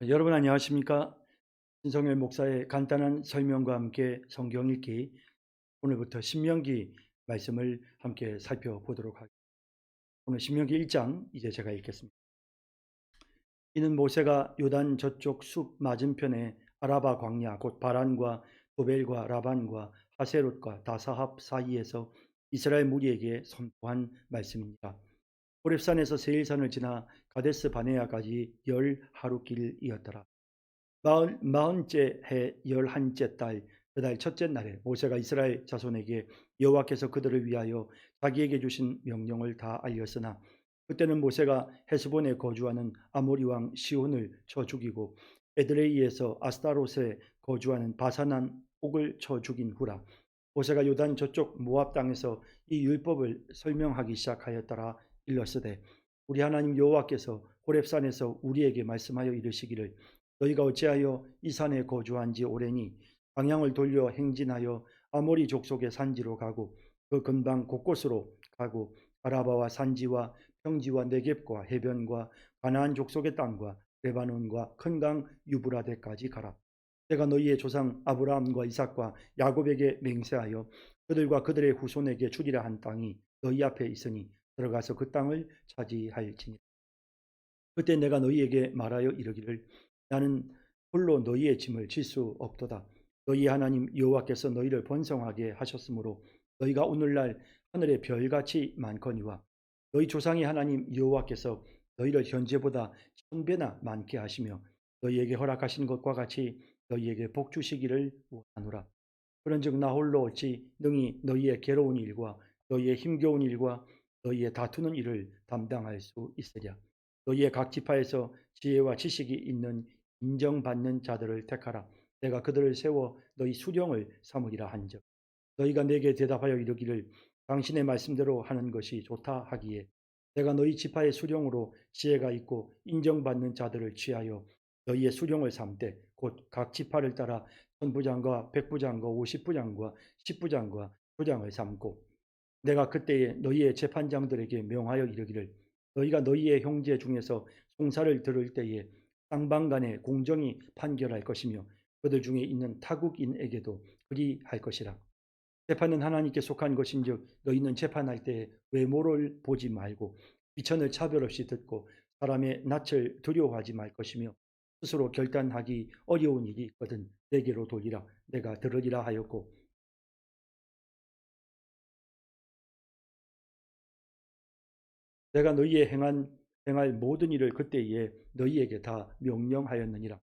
여러분 안녕하십니까? 신성일 목사의 간단한 설명과 함께 성경 읽기, 오늘부터 신명기 말씀을 함께 살펴보도록 하겠습니다. 오늘 신명기 1장 이제 제가 읽겠습니다. 이는 모세가 요단 저쪽 숲 맞은편에 아라바 광야 곧 바란과 도벨과 라반과 하세롯과 다사합 사이에서 이스라엘 무리에게 선포한 말씀입니다. 호렙산에서 세일산을 지나 가데스 바네아까지 10하루길이었더라. 마흔째 해 11째 달 그 달 첫째 날에 모세가 이스라엘 자손에게 여호와께서 그들을 위하여 자기에게 주신 명령을 다 알렸으나 그때는 모세가 헤스본에 거주하는 아모리 왕 시온을 쳐 죽이고 에드레이에서 아스타롯에 거주하는 바산한 옥을 쳐 죽인 후라. 모세가 요단 저쪽 모압 땅에서 이 율법을 설명하기 시작하였더라. 일렀으되 우리 하나님 여호와께서 호렙산에서 우리에게 말씀하여 이르시기를 너희가 어찌하여 이 산에 거주한 지 오래니 방향을 돌려 행진하여 아모리 족속의 산지로 가고 그 근방 곳곳으로 가고 아라바와 산지와 평지와 네겝과 해변과 가나안 족속의 땅과 레바논과 큰 강 유브라데까지 가라. 내가 너희의 조상 아브라함과 이삭과 야곱에게 맹세하여 그들과 그들의 후손에게 주리라 한 땅이 너희 앞에 있으니 들어가서 그 땅을 차지할지니 그때 내가 너희에게 말하여 이르기를 나는 홀로 너희의 짐을 질 수 없도다. 너희 하나님 여호와께서 너희를 번성하게 하셨으므로 너희가 오늘날 하늘의 별같이 많거니와 너희 조상의 하나님 여호와께서 너희를 현재보다 1000배나 많게 하시며 너희에게 허락하신 것과 같이 너희에게 복 주시기를 원하노라. 그런즉 나 홀로 어찌 능히 너희의 괴로운 일과 너희의 힘겨운 일과 너희의 다투는 일을 담당할 수 있으랴. 너희의 각 지파에서 지혜와 지식이 있는 인정받는 자들을 택하라. 내가 그들을 세워 너희 수령을 삼으리라 한즉 너희가 내게 대답하여 이르기를 당신의 말씀대로 하는 것이 좋다 하기에 내가 너희 지파의 수령으로 지혜가 있고 인정받는 자들을 취하여 너희의 수령을 삼되 곧 각 지파를 따라 천부장과 백부장과 오십부장과 십부장과 부장을 삼고 내가 그때에 너희의 재판장들에게 명하여 이르기를 너희가 너희의 형제 중에서 송사를 들을 때에 쌍방간에 공정히 판결할 것이며 그들 중에 있는 타국인에게도 그리할 것이라. 재판은 하나님께 속한 것인즉 너희는 재판할 때에 외모를 보지 말고 비천을 차별 없이 듣고 사람의 낯을 두려워하지 말 것이며 스스로 결단하기 어려운 일이 있거든 내게로 돌리라. 내가 들으리라 하였고 내가 너희의 행할 모든 일을 그때에 너희에게 다 명령하였느니라.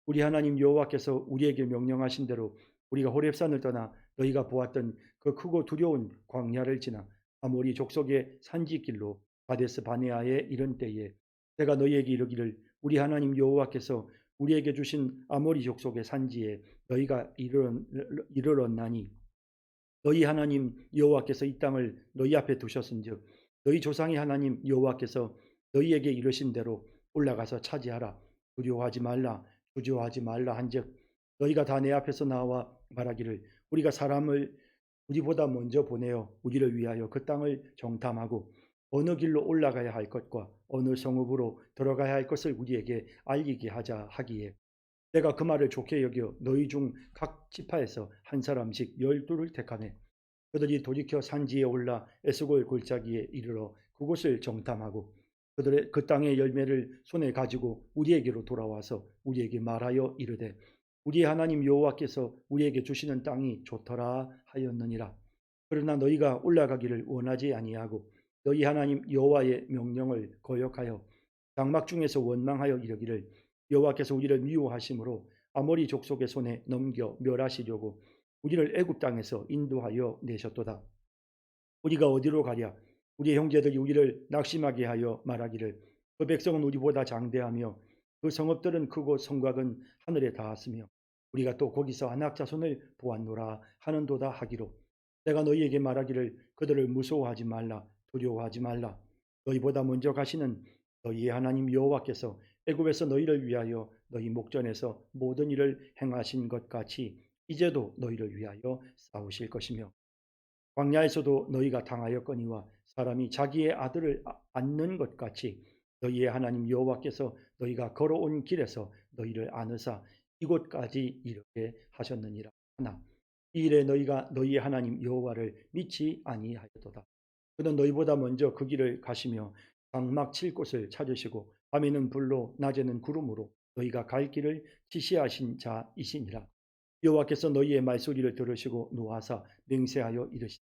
우리 하나님 여호와께서 우리에게 명령하신 대로 우리가 호렙산을 떠나 너희가 보았던 그 크고 두려운 광야를 지나 아모리 족속의 산지길로 가데스 바네아에 이른 때에 내가 너희에게 이르기를 우리 하나님 여호와께서 우리에게 주신 아모리 족속의 산지에 너희가 이르렀나니 너희 하나님 여호와께서 이 땅을 너희 앞에 두셨은즉 너희 조상의 하나님 여호와께서 너희에게 이르신 대로 올라가서 차지하라. 두려워하지 말라. 주저하지 말라 한즉 너희가 다 내 앞에서 나와 말하기를 우리가 사람을 우리보다 먼저 보내어 우리를 위하여 그 땅을 정탐하고 어느 길로 올라가야 할 것과 어느 성읍으로 들어가야 할 것을 우리에게 알리게 하자 하기에 내가 그 말을 좋게 여겨 너희 중 각 지파에서 한 사람씩 12를 택하네. 그들이 돌이켜 산지에 올라 에스골 골짜기에 이르러 그곳을 정탐하고 그들의 그 땅의 열매를 손에 가지고 우리에게로 돌아와서 우리에게 말하여 이르되 우리 하나님 여호와께서 우리에게 주시는 땅이 좋더라 하였느니라. 그러나 너희가 올라가기를 원하지 아니하고 너희 하나님 여호와의 명령을 거역하여 장막 중에서 원망하여 이르기를 여호와께서 우리를 미워하심으로 아모리 족속의 손에 넘겨 멸하시려고 우리를 애굽 땅에서 인도하여 내셨도다. 우리가 어디로 가랴? 우리의 형제들이 우리를 낙심하게 하여 말하기를 그 백성은 우리보다 장대하며 그 성읍들은 크고 성곽은 하늘에 닿았으며 우리가 또 거기서 안악 자손을 보았노라 하는도다 하기로 내가 너희에게 말하기를 그들을 무서워하지 말라 두려워하지 말라 너희보다 먼저 가시는 너희의 하나님 여호와께서 애굽에서 너희를 위하여 너희 목전에서 모든 일을 행하신 것 같이 이제도 너희를 위하여 싸우실 것이며 광야에서도 너희가 당하였거니와 사람이 자기의 아들을 안는 것 같이 너희의 하나님 여호와께서 너희가 걸어온 길에서 너희를 안으사 이곳까지 이르게 하셨느니라 하나 이 일에 너희가 너희의 하나님 여호와를 믿지 아니하였도다. 그는 너희보다 먼저 그 길을 가시며 장막 칠 곳을 찾으시고 밤에는 불로 낮에는 구름으로 너희가 갈 길을 지시하신 자이시니라. 여호와께서 너희의 말소리를 들으시고 노하사 맹세하여 이르시되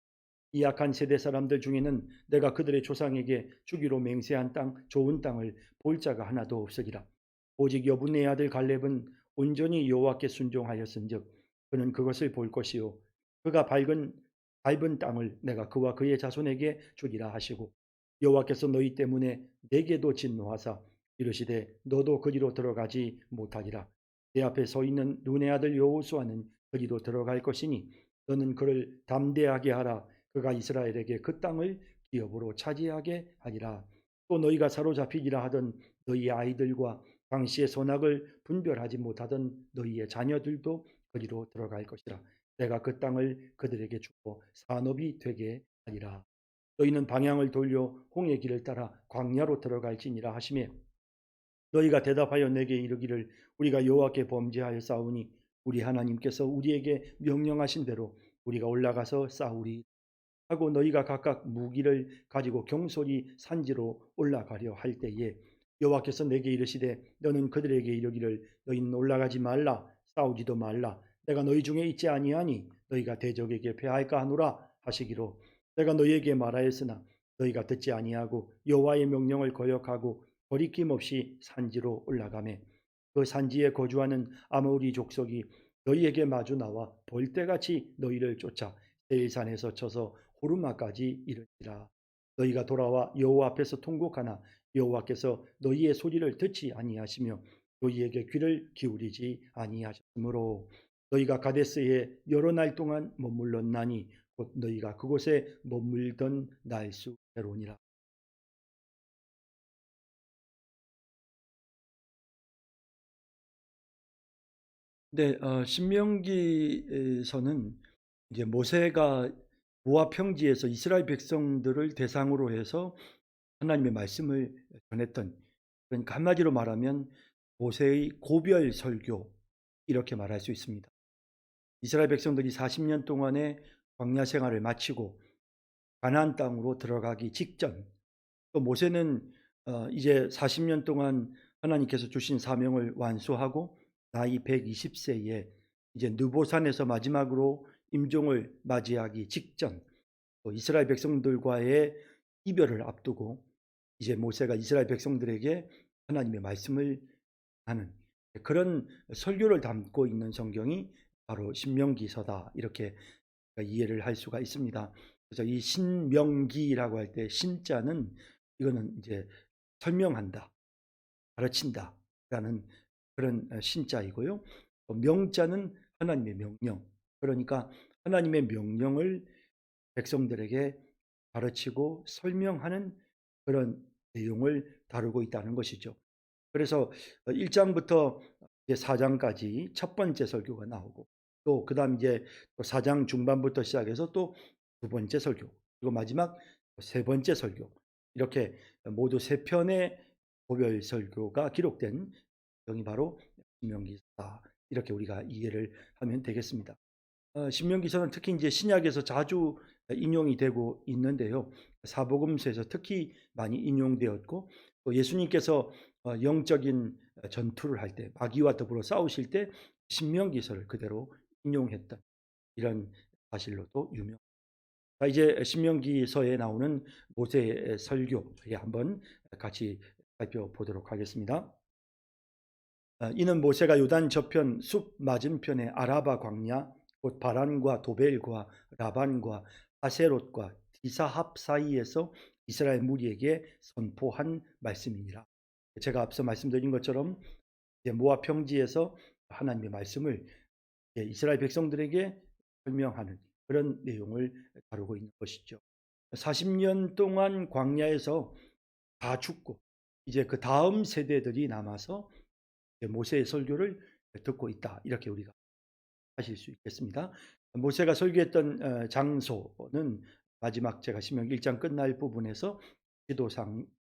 이 악한 세대 사람들 중에는 내가 그들의 조상에게 주기로 맹세한 땅 좋은 땅을 볼 자가 하나도 없으리라. 오직 여분의 아들 갈렙은 온전히 여호와께 순종하였은즉 그는 그것을 볼 것이요 그가 밟은 땅을 내가 그와 그의 자손에게 주리라 하시고 여호와께서 너희 때문에 내게도 진노하사 이르시되 너도 그리로 들어가지 못하리라. 내 앞에 서 있는 눈의 아들 여호수아는 그리로 들어갈 것이니 너는 그를 담대하게 하라. 그가 이스라엘에게 그 땅을 기업으로 차지하게 하리라. 또 너희가 사로잡히기라 하던 너희의 아이들과 당시의 선악을 분별하지 못하던 너희의 자녀들도 그리로 들어갈 것이라. 내가 그 땅을 그들에게 주고 산업이 되게 하리라. 너희는 방향을 돌려 홍해 길을 따라 광야로 들어갈지니라 하시매 너희가 대답하여 내게 이르기를 우리가 여호와께 범죄하여 싸우니 우리 하나님께서 우리에게 명령하신 대로 우리가 올라가서 싸우리 하고 너희가 각각 무기를 가지고 경솔히 산지로 올라가려 할 때에 여호와께서 내게 이르시되 너는 그들에게 이르기를 너희는 올라가지 말라 싸우지도 말라 내가 너희 중에 있지 아니하니 너희가 대적에게 패할까 하노라 하시기로 내가 너희에게 말하였으나 너희가 듣지 아니하고 여호와의 명령을 거역하고 거리낌 없이 산지로 올라가매 그 산지에 거주하는 아모리 족속이 너희에게 마주 나와 벌떼같이 너희를 쫓아 세일산에서 쳐서 호르마까지 이르니라. 너희가 돌아와 여호와 앞에서 통곡하나 여호와께서 너희의 소리를 듣지 아니하시며 너희에게 귀를 기울이지 아니하셨으므로 너희가 가데스에 여러 날 동안 머물렀나니 곧 너희가 그곳에 머물던 날수대로니라. 네, 신명기에서는 이제 모세가 모압 평지에서 이스라엘 백성들을 대상으로 해서 하나님의 말씀을 전했던 그러니까 한마디로 말하면 모세의 고별 설교 이렇게 말할 수 있습니다. 이스라엘 백성들이 40년 동안의 광야 생활을 마치고 가나안 땅으로 들어가기 직전 또 모세는 이제 40년 동안 하나님께서 주신 사명을 완수하고 나이 120세에 이제 느보산에서 마지막으로 임종을 맞이하기 직전 또 이스라엘 백성들과의 이별을 앞두고 이제 모세가 이스라엘 백성들에게 하나님의 말씀을 하는 그런 설교를 담고 있는 성경이 바로 신명기서다 이렇게 이해를 할 수가 있습니다. 그래서 이 신명기라고 할 때 신자는 이거는 이제 설명한다, 가르친다라는 그런 신자이고요. 명자는 하나님의 명령. 그러니까 하나님의 명령을 백성들에게 가르치고 설명하는 그런 내용을 다루고 있다는 것이죠. 그래서 1장부터 이제 4장까지 첫 번째 설교가 나오고 또 그다음 이제 또 4장 중반부터 시작해서 또 두 번째 설교 그리고 마지막 세 번째 설교 이렇게 모두 세 편의 고별 설교가 기록된 성경이 바로 신명기다. 이렇게 우리가 이해를 하면 되겠습니다. 신명기서는 특히 이제 신약에서 자주 인용이 되고 있는데요. 사복음서에서 특히 많이 인용되었고 또 예수님께서 영적인 전투를 할 때 마귀와 더불어 싸우실 때 신명기서를 그대로 인용했던 이런 사실로도 유명. 자, 이제 신명기서에 나오는 모세의 설교 한번 같이 살펴보도록 하겠습니다. 이는 모세가 요단 저편 숲 맞은편의 아라바 광야 곧 바란과 도벨과 라반과 하세롯과 디사합 사이에서 이스라엘 무리에게 선포한 말씀이니라. 제가 앞서 말씀드린 것처럼 모압 평지에서 하나님의 말씀을 이스라엘 백성들에게 설명하는 그런 내용을 다루고 있는 것이죠. 40년 동안 광야에서 다 죽고 이제 그 다음 세대들이 남아서 모세의 설교를 듣고 있다. 이렇게 우리가 하실 수 있겠습니다. 모세가 설교했던 장소는 마지막 제가 신명기 1장 끝날 부분에서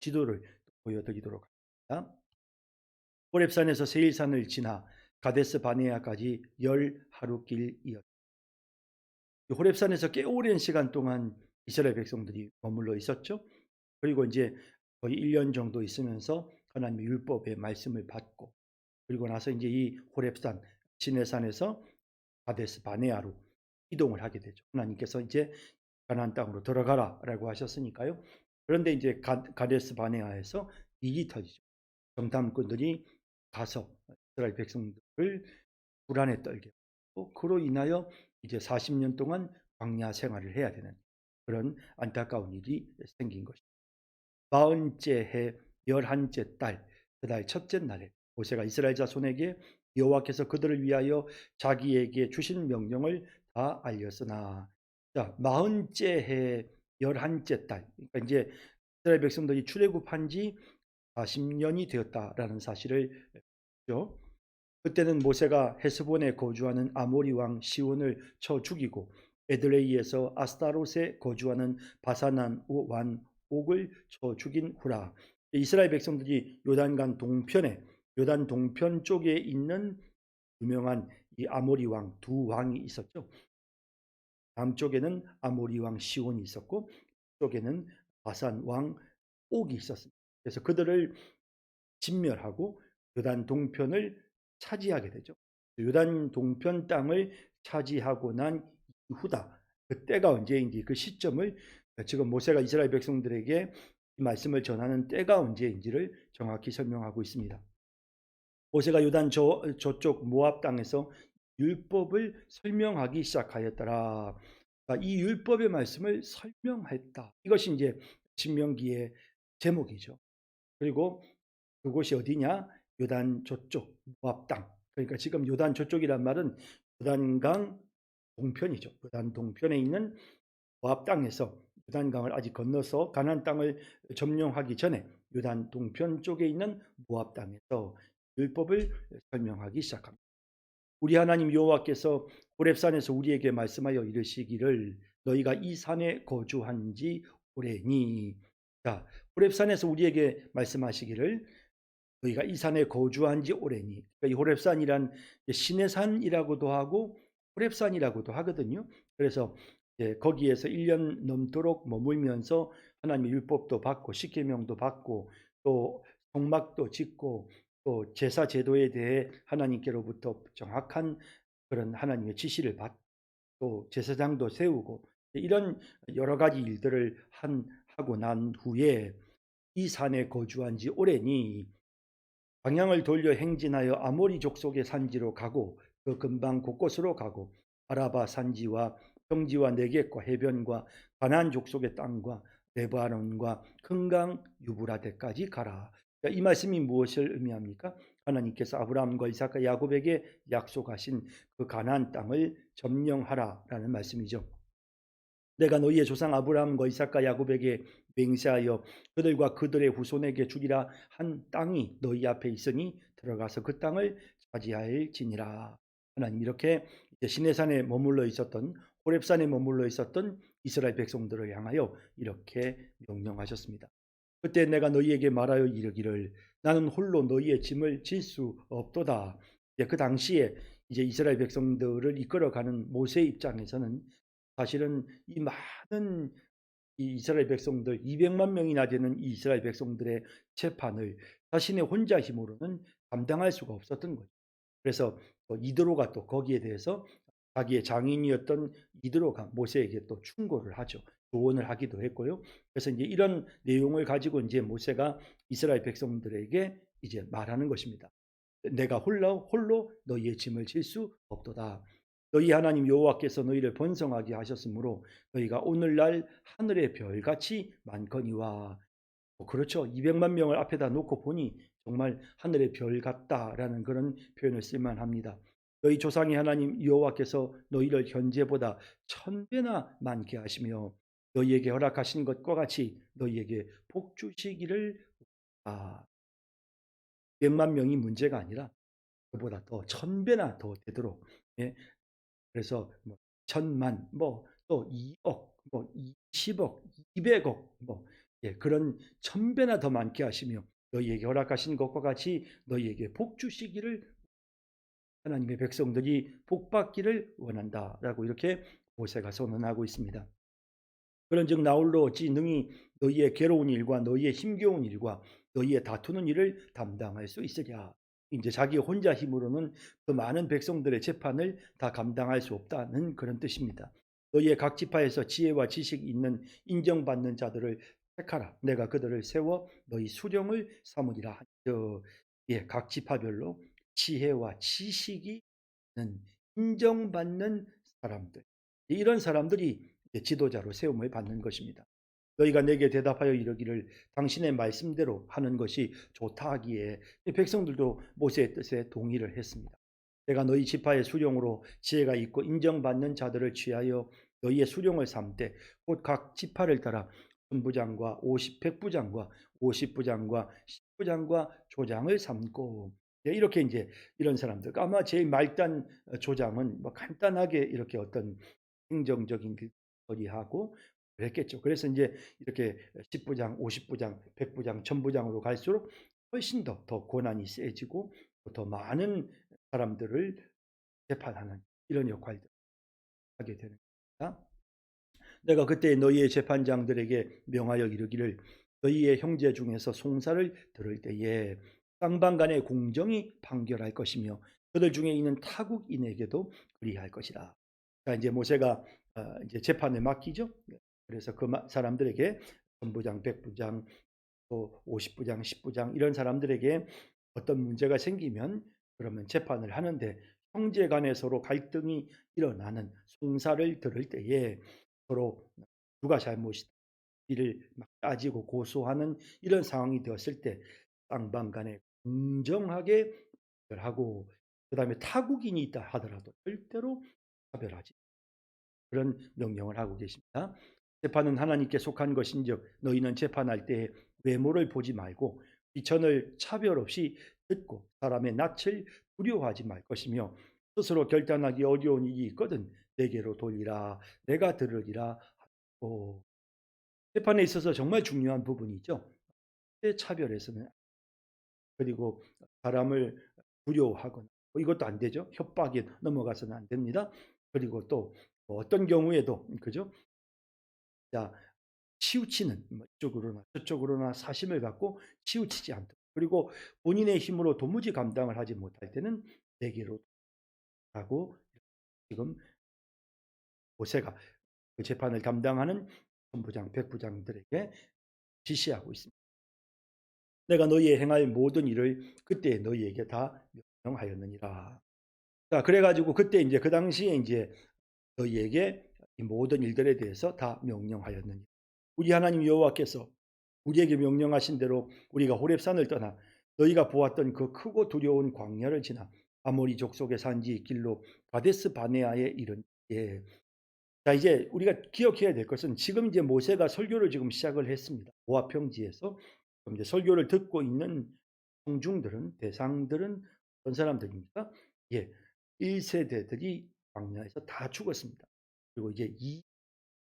지도를 보여드리도록 합니다. 호렙산에서 세일산을 지나 가데스 바네아까지 10하루길이었습니다. 호렙산에서 꽤 오랜 시간 동안 이스라엘 백성들이 머물러 있었죠. 그리고 이제 거의 1년 정도 있으면서 하나님의 율법의 말씀을 받고, 그리고 나서 이제 이 호렙산 시내산에서 가데스 바네아로 이동을 하게 되죠. 하나님께서 이제 가나안 땅으로 들어가라라고 하셨으니까요. 그런데 이제 가데스 바네아에서 일이 터지죠. 정탐꾼들이 가서 이스라엘 백성들을 불안에 떨게 하고, 그로 인하여 이제 40년 동안 광야 생활을 해야 되는 그런 안타까운 일이 생긴 것입니다. 40째 해 11째 달 그달 첫째 날에 모세가 이스라엘 자손에게 여호와께서 그들을 위하여 자기에게 주신 명령을 다 알렸으나, 자, 40째 해 11째 달, 그러니까 이제 이스라엘 백성들이 출애굽한 지 40년이 되었다라는 사실을 죠. 그때는 모세가 헤스본에 거주하는 아모리 왕 시온을 쳐 죽이고 에드레이에서 아스타롯에 거주하는 바사난 왕 옥을 쳐 죽인 후라. 이스라엘 백성들이 요단강 동편에, 요단 동편 쪽에 있는 유명한 이 아모리 왕 두 왕이 있었죠. 남쪽에는 아모리 왕 시온이 있었고 쪽에는 바산 왕 옥이 있었습니다. 그래서 그들을 진멸하고 요단 동편을 차지하게 되죠. 요단 동편 땅을 차지하고 난 이후다. 그때가 언제인지, 그 시점을 지금 모세가 이스라엘 백성들에게 이 말씀을 전하는 때가 언제인지를 정확히 설명하고 있습니다. 모세가 요단 저쪽 모압 땅에서 율법을 설명하기 시작하였더라. 이 율법의 말씀을 설명했다. 이것이 이제 신명기의 제목이죠. 그리고 그곳이 어디냐? 요단 저쪽 모압 땅. 그러니까 지금 요단 저쪽이란 말은 요단강 동편이죠. 요단 동편에 있는 모압 땅에서 요단강을 아직 건너서 가나안 땅을 점령하기 전에 요단 동편 쪽에 있는 모압 땅에서 율법을 설명하기 시작합니다. 우리 하나님 여호와께서 호렙산에서 우리에게 말씀하여 이르시기를 너희가 이 산에 거주한 지 오래니. 자, 호렙산에서 우리에게 말씀하시기를 너희가 이 산에 거주한 지 오래니. 그러니까 이 호렙산이란 시내산이라고도 하고 호렙산이라고도 하거든요. 그래서 거기에서 1년 넘도록 머물면서 하나님의 율법도 받고 십계명도 받고 또 성막도 짓고 또 제사 제도에 대해 하나님께로부터 정확한 그런 하나님의 지시를 받고 또 제사장도 세우고 이런 여러 가지 일들을 하고 난 후에 이 산에 거주한 지 오래니 방향을 돌려 행진하여 아모리 족속의 산지로 가고 그 근방 곳곳으로 가고 아라바 산지와 평지와 내겝과 해변과 가나안 족속의 땅과 레바논과 큰강 유브라데까지 가라. 이 말씀이 무엇을 의미합니까? 하나님께서 아브라함과 이삭과 야곱에게 약속하신 그 가나안 땅을 점령하라라는 말씀이죠. 내가 너희의 조상 아브라함과 이삭과 야곱에게 맹세하여 그들과 그들의 후손에게 주리라 한 땅이 너희 앞에 있으니 들어가서 그 땅을 차지할지니라. 하나님 이렇게 시내산에 머물러 있었던 호렙산에 머물러 있었던 이스라엘 백성들을 향하여 이렇게 명령하셨습니다. 그때 내가 너희에게 말하여 이르기를 나는 홀로 너희의 짐을 질 수 없도다. 그 당시에 이제 이스라엘 백성들을 이끌어가는 모세 입장에서는 사실은 이 많은 이 이스라엘 백성들 200만 명이나 되는 이 이스라엘 백성들의 재판을 자신의 혼자 힘으로는 감당할 수가 없었던 거죠. 그래서 이드로가 또 거기에 대해서 자기의 장인이었던 이드로가 모세에게 또 충고를 하죠. 조언을 하기도 했고요. 그래서 이제 이런 내용을 가지고 이제 모세가 이스라엘 백성들에게 이제 말하는 것입니다. 내가 홀로 너희의 짐을 질 수 없도다. 너희 하나님 여호와께서 너희를 번성하게 하셨으므로 너희가 오늘날 하늘의 별같이 많거니와. 그렇죠. 200만 명을 앞에다 놓고 보니 정말 하늘의 별 같다라는 그런 표현을 쓸만합니다. 너희 조상의 하나님 여호와께서 너희를 현재보다 1000배나 많게 하시며 너희에게 허락하신 것과 같이 너희에게 복 주시기를. 200만 명이 문제가 아니라 그보다 더 1000배나 더 되도록, 예, 그래서 뭐 1000만, 또 2억, 20억, 200억, 그런 1000배나 더 많게 하시며 너희에게 허락하신 것과 같이 너희에게 복 주시기를 하나님의 백성들이 복 받기를 원한다라고 이렇게 모세가 선언하고 있습니다. 그런즉 나홀로 어찌 능히 너희의 괴로운 일과 너희의 힘겨운 일과 너희의 다투는 일을 담당할 수 있으랴. 이제 자기 혼자 힘으로는 그 많은 백성들의 재판을 다 감당할 수 없다는 그런 뜻입니다. 너희의 각 지파에서 지혜와 지식이 있는 인정받는 자들을 택하라. 내가 그들을 세워 너희 수령을 삼으리라. 각 지파별로 지혜와 지식이 있는 인정받는 사람들, 이런 사람들이 지도자로 세움을 받는 것입니다. 너희가 내게 대답하여 이르기를 당신의 말씀대로 하는 것이 좋다 하기에 백성들도 모세의 뜻에 동의를 했습니다. 내가 너희 지파의 수령으로 지혜가 있고 인정받는 자들을 취하여 너희의 수령을 삼되 곧 각 지파를 따라 천부장과 100부장과 50부장과 10부장과 조장을 삼고, 이렇게 이제 이런 사람들, 아마 제일 말단 조장은 뭐 간단하게 이렇게 어떤 행정적인 처리하고 그랬겠죠. 그래서 이제 이렇게 10부장, 50부장, 100부장, 천부장으로 갈수록 훨씬 더 권한이 세지고 더 많은 사람들을 재판하는 이런 역할들을 하게 되는 겁니다. 내가 그때 너희의 재판장들에게 명하여 이르기를 너희의 형제 중에서 송사를 들을 때에 쌍방간의 공정이 판결할 것이며 그들 중에 있는 타국인에게도 그리할 것이라. 자, 이제 모세가 이제 재판을 맡기죠. 그래서 그 사람들에게 천부장, 백부장, 또 50부장, 10부장 이런 사람들에게 어떤 문제가 생기면 그러면 재판을 하는데 형제 간에 서로 갈등이 일어나는 송사를 들을 때에 서로 누가 잘못이다 이를 막 따지고 고소하는 이런 상황이 되었을 때 쌍방 간에 공정하게 하고, 그다음에 타국인이 있다 하더라도 절대로 차별하지, 그런 명령을 하고 계십니다. 재판은 하나님께 속한 것인즉 너희는 재판할 때에 외모를 보지 말고 비천을 차별 없이 듣고 사람의 낯을 두려워하지 말 것이며 스스로 결단하기 어려운 일이 있거든 내게로 돌리라. 내가 들으리라 하고. 재판에 있어서 정말 중요한 부분이죠. 차별해서는, 그리고 사람을 두려워하거나 이것도 안 되죠. 협박에 넘어가서는 안 됩니다. 그리고 또 어떤 경우에도 그죠? 자, 치우치는 이쪽으로나 저쪽으로나 사심을 갖고 치우치지 않도록, 그리고 본인의 힘으로 도무지 감당을 하지 못할 때는 내게로 하고, 지금 모세가 그 재판을 감당하는 천부장, 백부장들에게 지시하고 있습니다. 내가 너희의 행할 모든 일을 그때 너희에게 다 명령하였느니라. 자, 그래가지고 그때 이제 그 당시에 이제 너희에게 이 모든 일들에 대해서 다 명령하였느니라. 우리 하나님 여호와께서 우리에게 명령하신 대로 우리가 호렙산을 떠나 너희가 보았던 그 크고 두려운 광야를 지나 아모리 족속의 산지 길로 가데스 바네아에 이른 예. 자, 이제 우리가 기억해야 될 것은 지금 이제 모세가 설교를 지금 시작을 했습니다. 모압 평지에서 이제 설교를 듣고 있는 청중들은, 대상들은 어떤 사람들입니까? 예, 1세대들이 광야에서 다 죽었습니다. 그리고 이제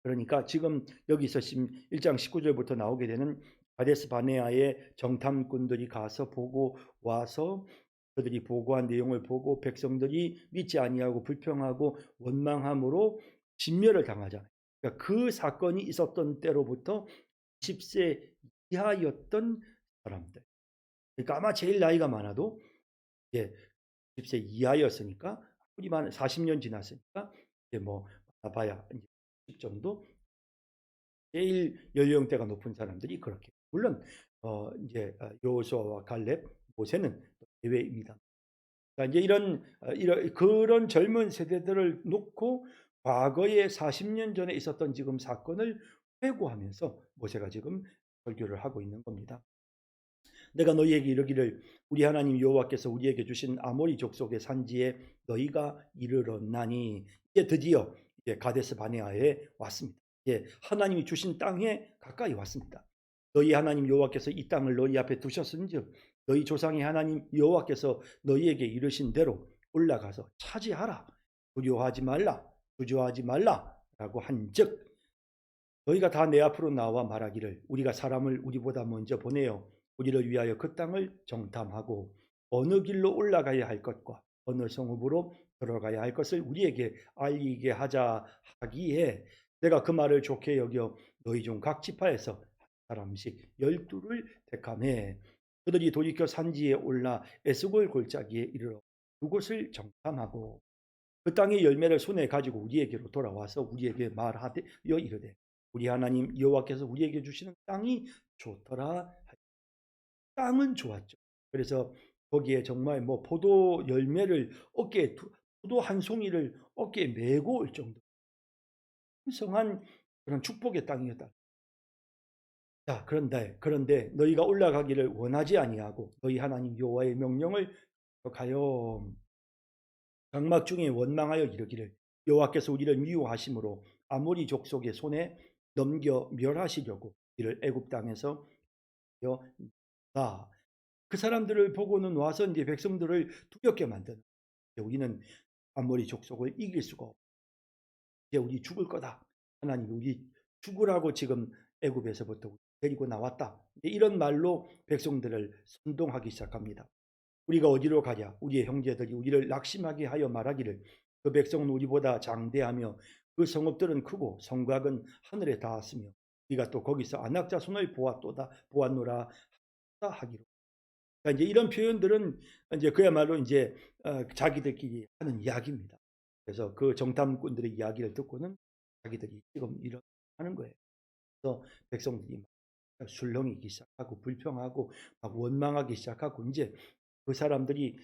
그러니까 지금 여기서 1장 19절부터 나오게 되는 가데스 바네아의 정탐꾼들이 가서 보고 와서 그들이 보고한 내용을 보고 백성들이 믿지 아니하고 불평하고 원망함으로 진멸을 당하잖아요. 그러니까 그 사건이 있었던 때로부터 10세 이하였던 사람들. 그러니까 아마 제일 나이가 많아도 예, 10세 이하였으니까 우리만 40년 지났으니까 이제 뭐 봐야 이제 10 정도 제일 연령대가 높은 사람들이 그렇게, 물론 이제 여호수아와 갈렙, 모세는 예외입니다. 그러니까 이제 이런 그런 젊은 세대들을 놓고 과거에 40년 전에 있었던 지금 사건을 회고하면서 모세가 지금 설교를 하고 있는 겁니다. 내가 너희에게 이르기를 우리 하나님 여호와께서 우리에게 주신 아모리 족속의 산지에 너희가 이르렀나니, 이제 드디어 이제 가데스 바네아에 왔습니다. 예, 하나님이 주신 땅에 가까이 왔습니다. 너희 하나님 여호와께서 이 땅을 너희 앞에 두셨은즉 너희 조상의 하나님 여호와께서 너희에게 이르신 대로 올라가서 차지하라. 두려워하지 말라. 주저하지 말라라고 한즉 너희가 다 내 앞으로 나와 말하기를 우리가 사람을 우리보다 먼저 보내어 우리를 위하여 그 땅을 정탐하고 어느 길로 올라가야 할 것과 어느 성읍으로 들어가야 할 것을 우리에게 알리게 하자 하기에 내가 그 말을 좋게 여겨 너희 중 각 지파에서 한 사람씩 12를 택하매 그들이 돌이켜 산지에 올라 에스골 골짜기에 이르러 그곳을 정탐하고 그 땅의 열매를 손에 가지고 우리에게로 돌아와서 우리에게 말하되 이르되 우리 하나님 여호와께서 우리에게 주시는 땅이 좋더라. 땅은 좋았죠. 그래서 거기에 정말 뭐 포도 열매를 어깨에 포도 한 송이를 어깨에 메고 올 정도 풍성한 그런 축복의 땅이었다. 자, 그런데 너희가 올라가기를 원하지 아니하고 너희 하나님 여호와의 명령을 가여 장막 중에 원망하여 이르기를 여호와께서 우리를 미워하심으로 아모리 족속의 손에 넘겨 멸하시려고 이를 애굽 땅에서 나 그 사람들을 보고는 와서 이제 백성들을 두렵게 만드는 우리는 아모리 족속을 이길 수가 없고 이제 우리 죽을 거다. 하나님 우리 죽으라고 지금 애굽에서부터 데리고 나왔다. 이런 말로 백성들을 선동하기 시작합니다. 우리가 어디로 가랴? 우리의 형제들이 우리를 낙심하게 하여 말하기를 그 백성은 우리보다 장대하며 그 성읍들은 크고 성곽은 하늘에 닿았으며 우리가 또 거기서 안악 자손을 보았노라 하기로. 그러니까 이제 이런 표현들은 이제 그야말로 이제 자기들끼리 하는 이야기입니다. 그래서 그 정탐꾼들의 이야기를 듣고는 자기들이 지금 이런 하는 거예요. 그래서 백성들이 술렁이기 시작하고 불평하고 막 원망하기 시작하고 이제 그 사람들이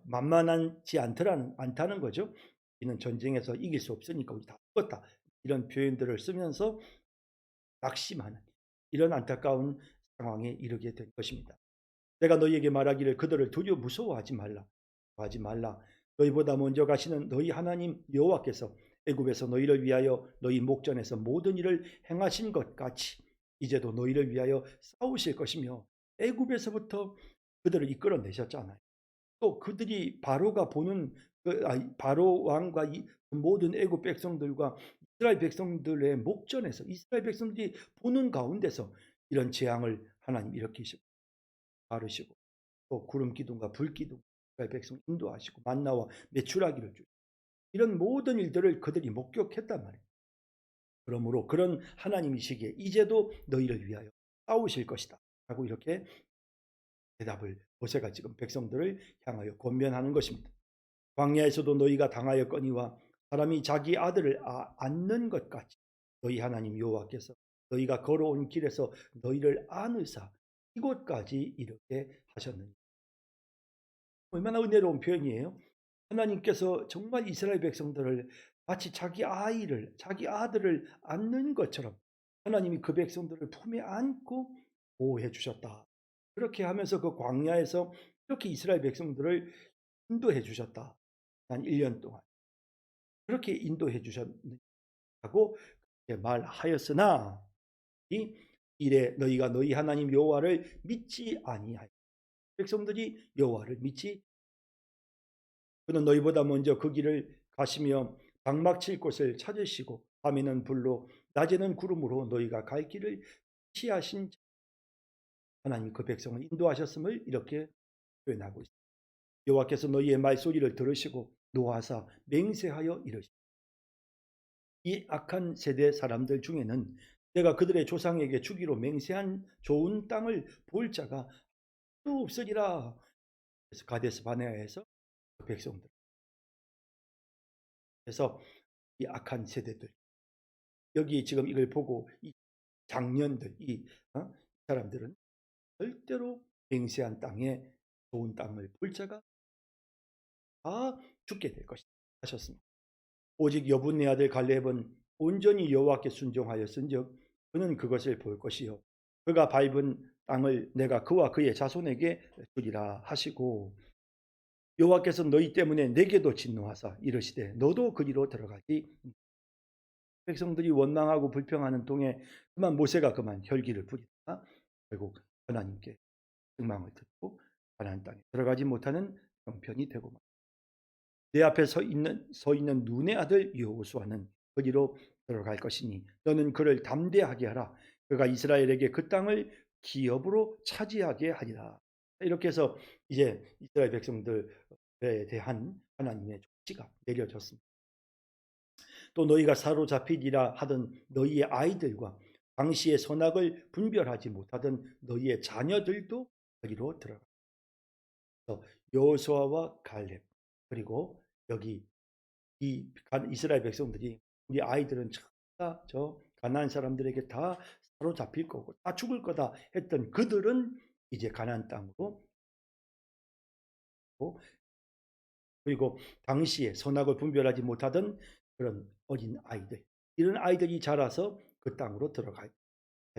만만하지 않다는 거죠. 우리는 전쟁에서 이길 수 없으니까 우리 다 죽었다. 이런 표현들을 쓰면서 낙심하는 이런 안타까운 상황에 이르게 된 것입니다. 내가 너희에게 말하기를 그들을 두려워 무서워하지 말라. 하지 말라. 너희보다 먼저 가시는 너희 하나님 여호와께서 애굽에서 너희를 위하여 너희 목전에서 모든 일을 행하신 것 같이 이제도 너희를 위하여 싸우실 것이며 애굽에서부터 그들을 이끌어내셨잖아요. 또 그들이 바로가 보는 바로 왕과 이 모든 애굽 백성들과 이스라엘 백성들의 목전에서 이스라엘 백성들이 보는 가운데서 이런 재앙을 하나님 일으키시고 바르시고 또 구름 기둥과 불 기둥 이스라엘 백성 인도하시고 만나와 메추라기를 주시고 이런 모든 일들을 그들이 목격했단 말이에요. 그러므로 그런 하나님이시기에 이제도 너희를 위하여 싸우실 것이다 하고 이렇게 대답을 모세가 지금 백성들을 향하여 권면하는 것입니다. 광야에서도 너희가 당하였거니와 사람이 자기 아들을 안는 것 같이 너희 하나님 여호와께서 너희가 걸어온 길에서 너희를 안으사 이곳까지 이렇게 하셨느니라. 얼마나 은혜로운 표현이에요. 하나님께서 정말 이스라엘 백성들을 마치 자기 아들을 안는 것처럼 하나님이 그 백성들을 품에 안고 보호해 주셨다. 그렇게 하면서 그 광야에서 이렇게 이스라엘 백성들을 인도해 주셨다. 한 1년 동안 그렇게 인도해 주셨다고 말하였으나 이 이래 너희가 너희 하나님 여호와를 믿지 아니하여 백성들이 여호와를 믿지 그는 너희보다 먼저 그 길을 가시며 장막 칠 곳을 찾으시고 밤에는 불로 낮에는 구름으로 너희가 갈 길을 시하신 하나님 그 백성을 인도하셨음을 이렇게 표현하고 있습니다. 여호와께서 너희의 말소리를 들으시고 노하사 맹세하여 이르시되 이 악한 세대 사람들 중에는 내가 그들의 조상에게 주기로 맹세한 좋은 땅을 볼 자가 또 없으리라. 그래서 가데스 바네아에서 그 백성들 그래서 이 악한 세대들 여기 지금 이걸 보고 이 장년들 이 사람들은 절대로 맹세한 땅에 좋은 땅을 볼 자가 다 죽게 될 것이다 하셨습니다. 오직 여분네 아들 갈렙은 온전히 여호와께 순종하였은즉 그는 그것을 볼 것이요 그가 밟은 땅을 내가 그와 그의 자손에게 주리라 하시고 여호와께서 너희 때문에 내게도 진노하사 이르시되 너도 그리로 들어가지. 백성들이 원망하고 불평하는 동에 그만 모세가 그만 혈기를 부리다가 결국 하나님께 책망을 듣고 가나안 땅에 들어가지 못하는 형편이 되고 내 앞에 서 있는 눈의 아들 여호수아는 그리로 들어갈 것이니 너는 그를 담대하게 하라. 그가 이스라엘에게 그 땅을 기업으로 차지하게 하리라. 이렇게 해서 이제 이스라엘 백성들에 대한 하나님의 조치가 내려졌습니다. 또 너희가 사로잡히리라 하던 너희의 아이들과 당시의 선악을 분별하지 못하던 너희의 자녀들도 거기로 들어가. 여호수아와 갈렙, 그리고 여기 이 이스라엘 백성들이 우리 아이들은 다 저 가나안 사람들에게 다 사로잡힐 거고 다 죽을 거다 했던 그들은 이제 가나안 땅으로, 그리고 당시에 선악을 분별하지 못하던 그런 어린 아이들, 이런 아이들이 자라서 그 땅으로 들어갈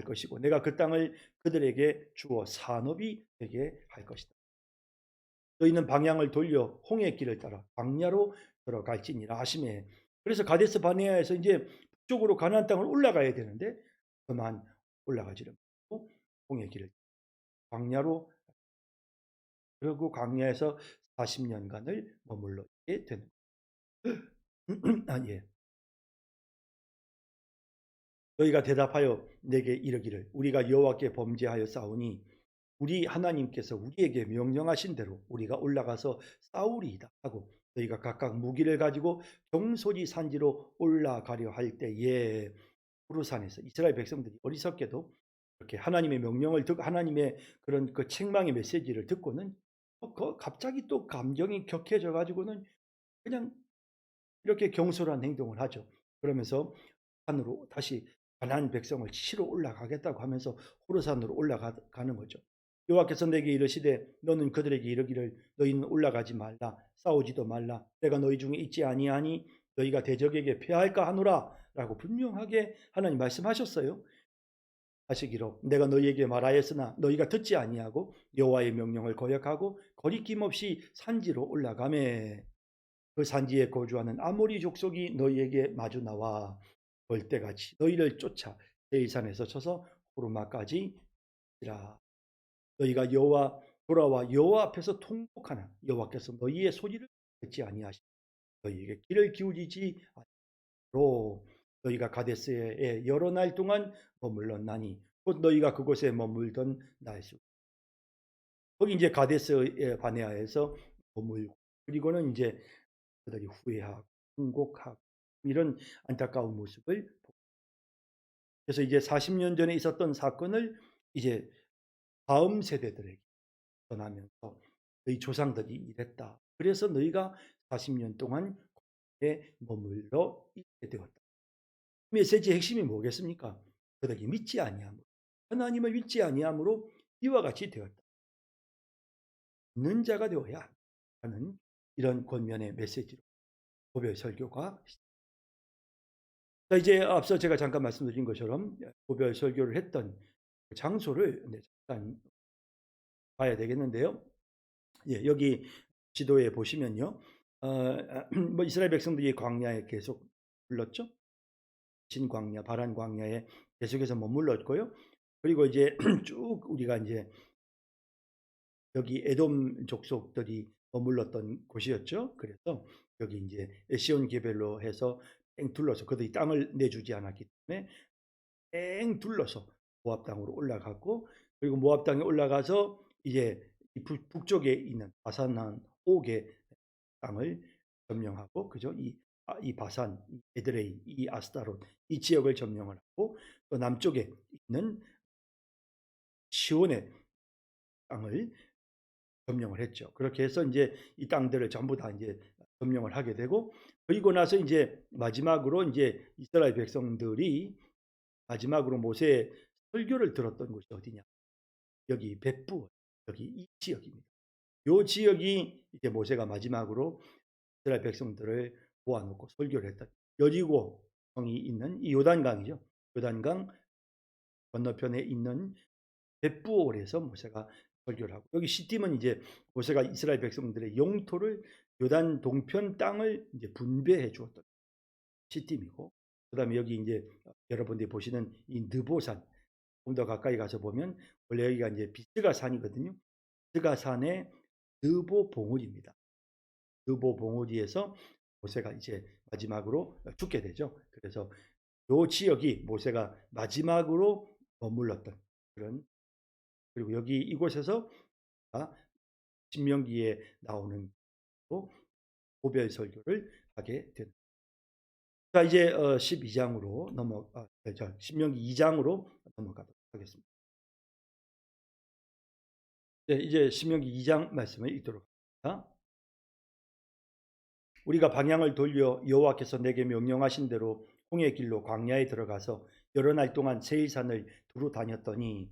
것이고 내가 그 땅을 그들에게 주어 산업이 되게 할 것이다. 너희는 방향을 돌려 홍해 길을 따라 광야로 들어갈지니라 하시매. 그래서 가데스 바네아에서 이제 북쪽으로 가나안 땅을 올라가야 되는데 그만 올라가지를 못하고 홍해 길을 광야로, 그리고 광야에서 40년간을 머물러 있게 되는 거예요. 아, 예. 너희가 대답하여 내게 이르기를 우리가 여호와께 범죄하여 싸우니 우리 하나님께서 우리에게 명령하신 대로 우리가 올라가서 싸우리이다 하고 너희가 각각 무기를 가지고 경솔이 산지로 올라가려 할 때에 후르산에서 이스라엘 백성들이 어리석게도 이렇게 하나님의 명령을 듣고 하나님의 그런 그 책망의 메시지를 듣고는 갑자기 또 감정이 격해져 가지고는 그냥 이렇게 경솔한 행동을 하죠. 그러면서 산으로 다시 가나안 백성을 치러 올라가겠다고 하면서 호르산으로 올라가는 거죠. 여호와께서 내게 이르시되 너는 그들에게 이르기를 너희는 올라가지 말라 싸우지도 말라 내가 너희 중에 있지 아니하니 너희가 대적에게 패할까 하노라 라고 분명하게 하나님 말씀하셨어요. 하시기로 내가 너희에게 말하였으나 너희가 듣지 아니하고 여호와의 명령을 거역하고 거리낌 없이 산지로 올라가매 그 산지에 거주하는 아모리 족속이 너희에게 마주 나와 벌떼같이 너희를 쫓아 세일산에서 쳐서 호르마까지 이라. 너희가 돌아와 여호와 앞에서 통곡하나 여호와께서 너희의 소리를 듣지 아니하시고 너희에게 귀를 기울이지 아니하로 너희가 가데스에 여러 날 동안 머물렀나니 곧 너희가 그곳에 머물던 날수. 거기 이제 가데스 바네아에서 머물고 그리고는 이제 그들이 후회하고 통곡하고 이런 안타까운 모습을 보고, 그래서 이제 40년 전에 있었던 사건을 이제 다음 세대들에게 전하면서 너희 조상들이 이랬다. 그래서 너희가 40년 동안 거기에 머물러 있게 되었다. 메시지의 핵심이 뭐겠습니까? 그들이 믿지 아니함으로, 하나님을 믿지 아니함으로 이와 같이 되었다. 믿는 자가 되어야 하는 이런 권면의 메시지로 고별 설교가. 자, 이제 앞서 제가 잠깐 말씀드린 것처럼 고별 설교를 했던 장소를 잠깐 봐야 되겠는데요. 예, 여기 지도에 보시면요. 뭐 이스라엘 백성들이 광야에 계속 불렀죠. 진광야, 바란 광야에 계속해서 머물렀고요. 그리고 이제 쭉 우리가 이제 여기 에돔 족속들이 머물렀던 곳이었죠. 그래서 여기 이제 에시온 게벨로 해서 뺑 둘러서 그들이 땅을 내주지 않았기 때문에 뺑 둘러서 모압 땅으로 올라갔고, 그리고 모압 땅에 올라가서 이제 북쪽에 있는 바산한 옥의 땅을 점령하고, 그죠? 이 바산, 이 에드레이, 이 아스타롯, 이 지역을 점령을 하고, 또 남쪽에 있는 시온의 땅을 점령을 했죠. 그렇게 해서 이제 이 땅들을 전부 다 이제 점령을 하게 되고, 그리고 나서 이제 마지막으로 이제 이스라엘 백성들이 마지막으로 모세의 설교를 들었던 곳이 어디냐? 여기 벳부, 여기 이 지역입니다. 이 지역이 이제 모세가 마지막으로 이스라엘 백성들을 모아놓고 설교를 했던 여리고 성이 있는 이 요단강이죠. 요단강 건너편에 있는 벳부올에서 모세가 설교를 하고, 여기 시딤은 이제 모세가 이스라엘 백성들의 영토를 요단 동편 땅을 이제 분배해 주었던 시딤이고, 그다음에 여기 이제 여러분들이 보시는 이 느보산, 좀 더 가까이 가서 보면 원래 여기가 이제 비스가 산이거든요. 비스가 산의 느보 봉우리입니다. 느보 봉우리에서 모세가 이제 마지막으로 죽게 되죠. 그래서 이 지역이 모세가 마지막으로 머물렀던 그런 그리고 여기 이곳에서 신명기에 나오는 고별 설교를 하게 됩니다. 자, 이제 12장으로 신명기 2장으로 넘어가도록 하겠습니다. 네, 이제 신명기 2장 말씀을 읽도록 합니다. 우리가 방향을 돌려 여호와께서 내게 명령하신 대로 홍해 길로 광야에 들어가서 여러 날 동안 세일산을 두루 다녔더니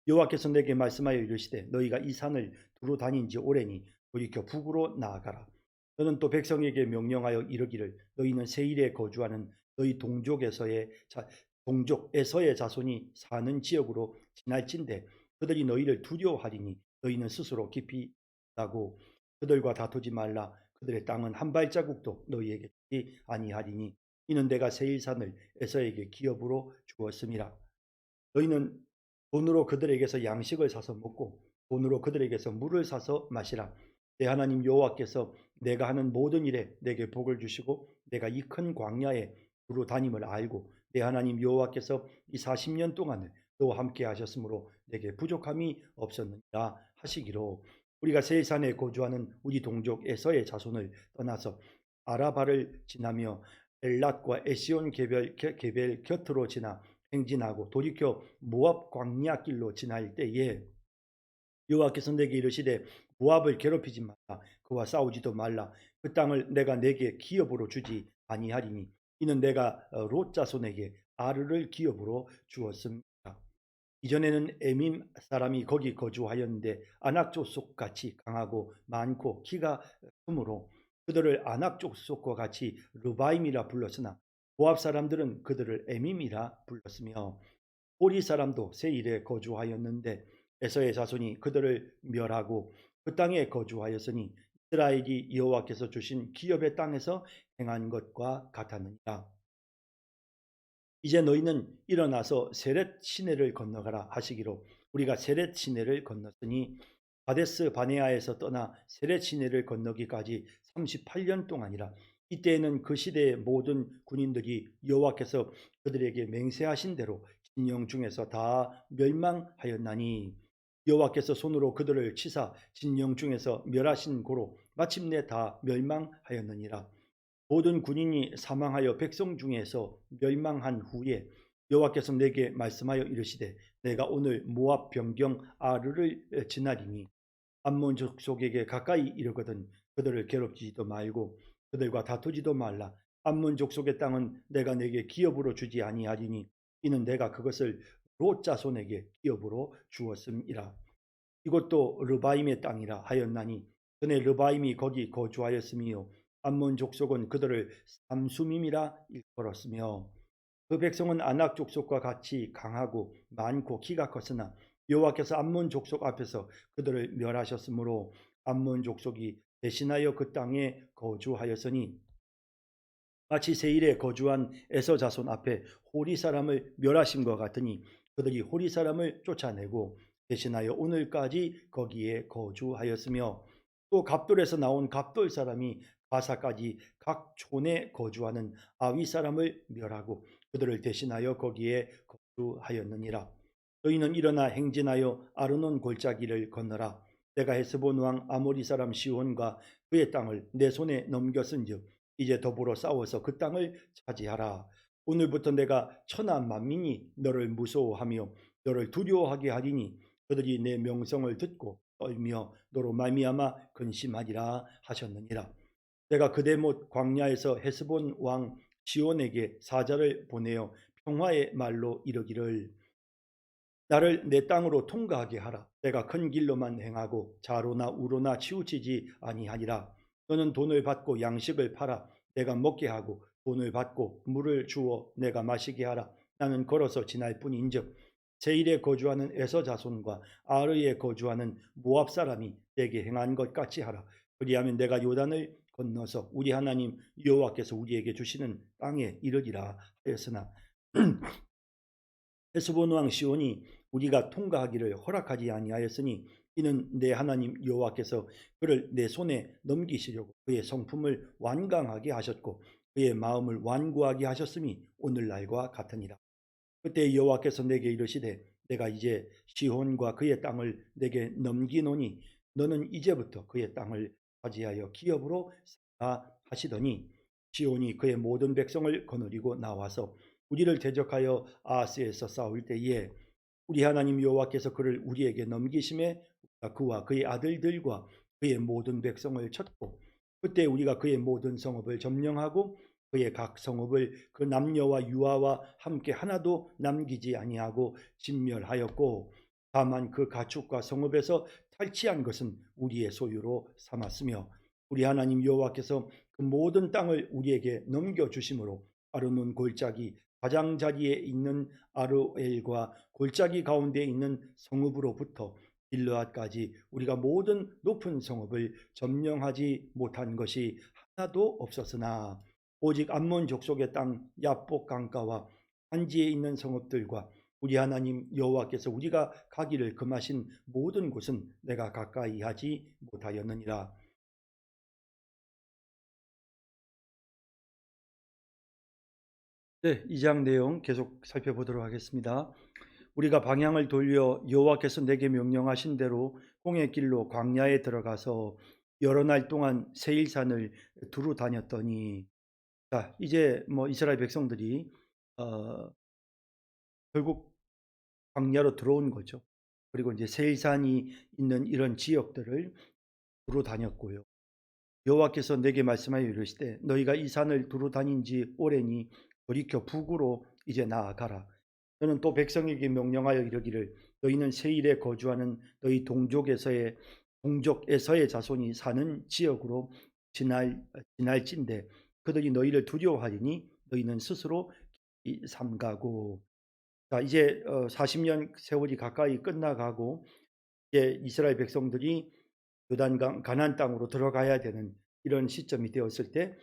여호와께서 내게 말씀하여 이르시되 너희가 이 산을 두루 다닌 지 오래니 돌이켜 북으로 나아가라. 너는 또 백성에게 명령하여 이르기를 너희는 세일에 거주하는 너희 동족에서의 자손이 사는 지역으로 지날진대 그들이 너희를 두려워하리니 너희는 스스로 깊이 나고 그들과 다투지 말라. 그들의 땅은 한 발자국도 너희에게 주지 아니하리니 이는 내가 세일산을 에서에게 기업으로 주었음이라. 너희는 돈으로 그들에게서 양식을 사서 먹고 돈으로 그들에게서 물을 사서 마시라. 내 하나님 여호와께서 내가 하는 모든 일에 내게 복을 주시고 내가 이 큰 광야에 두루 다님을 알고 내 하나님 여호와께서 이 40년 동안을 너와 함께 하셨으므로 내게 부족함이 없었느니라 하시기로 우리가 세일산에 거주하는 우리 동족 에서의 자손을 떠나서 아라바를 지나며 엘랏과 에시온 개별 곁으로 지나 행진하고 돌이켜 모압 광야 길로 지날 때에 여호와께서 내게 이르시되 모압을 괴롭히지 말라. 그와 싸우지도 말라. 그 땅을 내가 내게 기업으로 주지 아니하리니 이는 내가 롯 자손에게 아르를 기업으로 주었습니다. 이전에는 에밈 사람이 거기 거주하였는데 아낙 족속 같이 강하고 많고 키가 크므로 그들을 아낙 족속과 같이 르바임이라 불렀으나 모압 사람들은 그들을 에밈이라 불렀으며 호리 사람도 세일에 거주하였는데 에서의 자손이 그들을 멸하고 그 땅에 거주하였으니 이스라엘이 여호와께서 주신 기업의 땅에서 행한 것과 같았느니라. 이제 너희는 일어나서 세렛 시내를 건너가라 하시기로 우리가 세렛 시내를 건넜으니 가데스 바네아에서 떠나 세렛 시내를 건너기까지 38년 동안이라. 이때에는 그 시대의 모든 군인들이 여호와께서 그들에게 맹세하신 대로 진영 중에서 다 멸망하였나니 여호와께서 손으로 그들을 치사 진영 중에서 멸하신 고로 마침내 다 멸망하였느니라. 모든 군인이 사망하여 백성 중에서 멸망한 후에 여호와께서 내게 말씀하여 이르시되 내가 오늘 모압 변경 아르를 지나리니 암몬 족속에게 가까이 이르거든 그들을 괴롭히지도 말고 그들과 다투지도 말라. 암몬 족속의 땅은 내가 내게 기업으로 주지 아니하리니 이는 내가 그것을 롯 자손에게 기업으로 주었음이라. 이것도 르바임의 땅이라 하였나니 전에 르바임이 거기 거주하였으며 암몬 족속은 그들을 삼수밈이라 일컬었으며 그 백성은 아낙 족속과 같이 강하고 많고 키가 컸으나 여호와께서 암몬 족속 앞에서 그들을 멸하셨으므로 암몬 족속이 대신하여 그 땅에 거주하였으니 마치 세일에 거주한 에서 자손 앞에 호리 사람을 멸하심과 같으니 그들이 호리 사람을 쫓아내고 대신하여 오늘까지 거기에 거주하였으며 또 갑돌에서 나온 갑돌 사람이 가사까지 각 촌에 거주하는 아위 사람을 멸하고 그들을 대신하여 거기에 거주하였느니라. 너희는 일어나 행진하여 아르논 골짜기를 건너라. 내가 헤스본 왕 아모리 사람 시온과 그의 땅을 내 손에 넘겼은즉 이제 더불어 싸워서 그 땅을 차지하라. 오늘부터 내가 천하 만민이 너를 무서워하며 너를 두려워하게 하리니 그들이 내 명성을 듣고 떨며 너로 말미암아 근심하리라 하셨느니라. 내가 그대못 광야에서 헤스본 왕 시온에게 사자를 보내어 평화의 말로 이르기를 나를 내 땅으로 통과하게 하라. 내가 큰 길로만 행하고 좌로나 우로나 치우치지 아니하니라. 너는 돈을 받고 양식을 팔아 내가 먹게 하고 돈을 받고 물을 주어 내가 마시게 하라. 나는 걸어서 지날 뿐인즉 세일에 거주하는 에서 자손과 아르에 거주하는 모압 사람이 내게 행한 것 같이 하라. 그리하면 내가 요단을 건너서 우리 하나님 여호와께서 우리에게 주시는 땅에 이르리라 하였으나 헤스본 왕 시온이 우리가 통과하기를 허락하지 아니하였으니 이는 내 하나님 여호와께서 그를 내 손에 넘기시려고 그의 성품을 완강하게 하셨고 그의 마음을 완고하게 하셨음이 오늘날과 같으니라. 그때 여호와께서 내게 이르시되 내가 이제 시혼과 그의 땅을 내게 넘기노니 너는 이제부터 그의 땅을 차지하여 기업으로 삼아 하시더니 시온이 그의 모든 백성을 거느리고 나와서 우리를 대적하여 아하스에서 싸울 때에 우리 하나님 여호와께서 그를 우리에게 넘기심에 그와 그의 아들들과 그의 모든 백성을 쳤고 그때 우리가 그의 모든 성읍을 점령하고 그의 각 성읍을 그 남녀와 유아와 함께 하나도 남기지 아니하고 진멸하였고 다만 그 가축과 성읍에서 탈취한 것은 우리의 소유로 삼았으며 우리 하나님 여호와께서 그 모든 땅을 우리에게 넘겨주심으로 아르논 골짜기 가장자리에 있는 아르엘과 골짜기 가운데 있는 성읍으로부터 길르앗까지 우리가 모든 높은 성읍을 점령하지 못한 것이 하나도 없었으나 오직 암몬 족속의 땅 야복 강가와 산지에 있는 성읍들과 우리 하나님 여호와께서 우리가 가기를 금하신 모든 곳은 내가 가까이 하지 못하였느니라. 네, 2장 내용 계속 살펴보도록 하겠습니다. 우리가 방향을 돌려 여호와께서 내게 명령하신 대로 홍해 길로 광야에 들어가서 여러 날 동안 세일산을 두루 다녔더니 자, 이제 뭐 이스라엘 백성들이 결국 광야로 들어온 거죠. 그리고 이제 세일산이 있는 이런 지역들을 두루 다녔고요. 여호와께서 내게 말씀하여 이르시되 너희가 이 산을 두루 다닌 지 오래니 돌이켜 북으로 이제 나아가라. 너는 또 백성에게 명령하여 이르기를 너희는 세일에 거주하는 너희 동족에서의 자손이 사는 지역으로 지날진대 그들이 너희를 두려워하리니 너희는 스스로 삼가고. 자, 이제 40년 세월이 가까이 끝나가고 이제 이스라엘 백성들이 요단강 가나안 땅으로 들어가야 되는 이런 시점이 되었을 때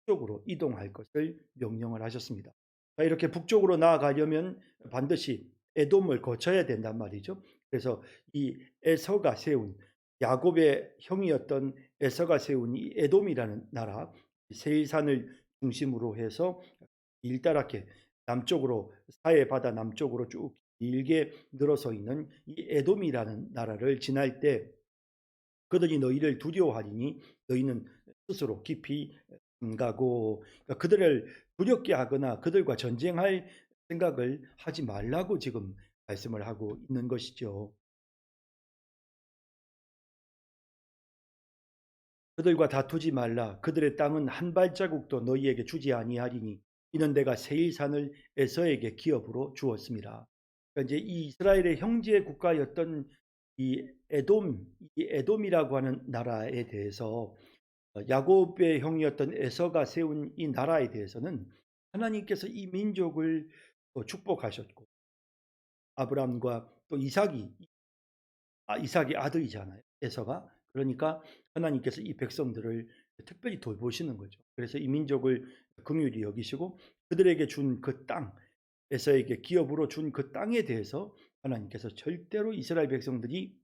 북쪽으로 이동할 것을 명령을 하셨습니다. 자, 이렇게 북쪽으로 나아가려면 반드시 에돔을 거쳐야 된단 말이죠. 그래서 이 에서가 세운 야곱의 형이었던 에서가 세운 이 에돔이라는 나라 세일산을 중심으로 해서 일따랗게 남쪽으로 사해 바다 남쪽으로 쭉 길게 늘어서 있는 이 에돔이라는 나라를 지날 때 그들이 너희를 두려워하리니 너희는 스스로 깊이 삼가고 그러니까 그들을 두렵게 하거나 그들과 전쟁할 생각을 하지 말라고 지금 말씀을 하고 있는 것이죠. 그들과 다투지 말라. 그들의 땅은 한 발자국도 너희에게 주지 아니하리니 이는 내가 세일산을 에서에게 기업으로 주었습니다. 그러니까 이제 이 이스라엘의 형제 국가였던 이 에돔이라고 하는 나라에 대해서 야곱의 형이었던 에서가 세운 이 나라에 대해서는 하나님께서 이 민족을 축복하셨고 아브라함과 또 이삭이 아들이잖아요. 에서가. 그러니까 하나님께서 이 백성들을 특별히 돌보시는 거죠. 그래서 이 민족을 긍휼히 여기시고 그들에게 준 그 땅, 에서에게 기업으로 준 그 땅에 대해서 하나님께서 절대로 이스라엘 백성들이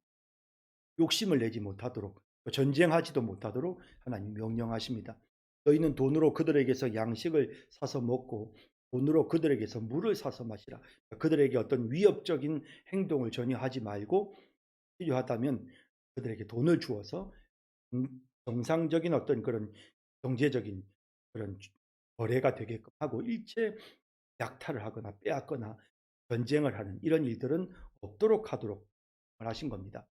욕심을 내지 못하도록 전쟁하지도 못하도록 하나님 명령하십니다. 너희는 돈으로 그들에게서 양식을 사서 먹고 돈으로 그들에게서 물을 사서 마시라. 그들에게 어떤 위협적인 행동을 전혀 하지 말고 필요하다면 그들에게 돈을 주어서 정상적인 어떤 그런 경제적인 그런 거래가 되게끔 하고 일체 약탈을 하거나 빼앗거나 전쟁을 하는 이런 일들은 없도록 하도록 하신 겁니다.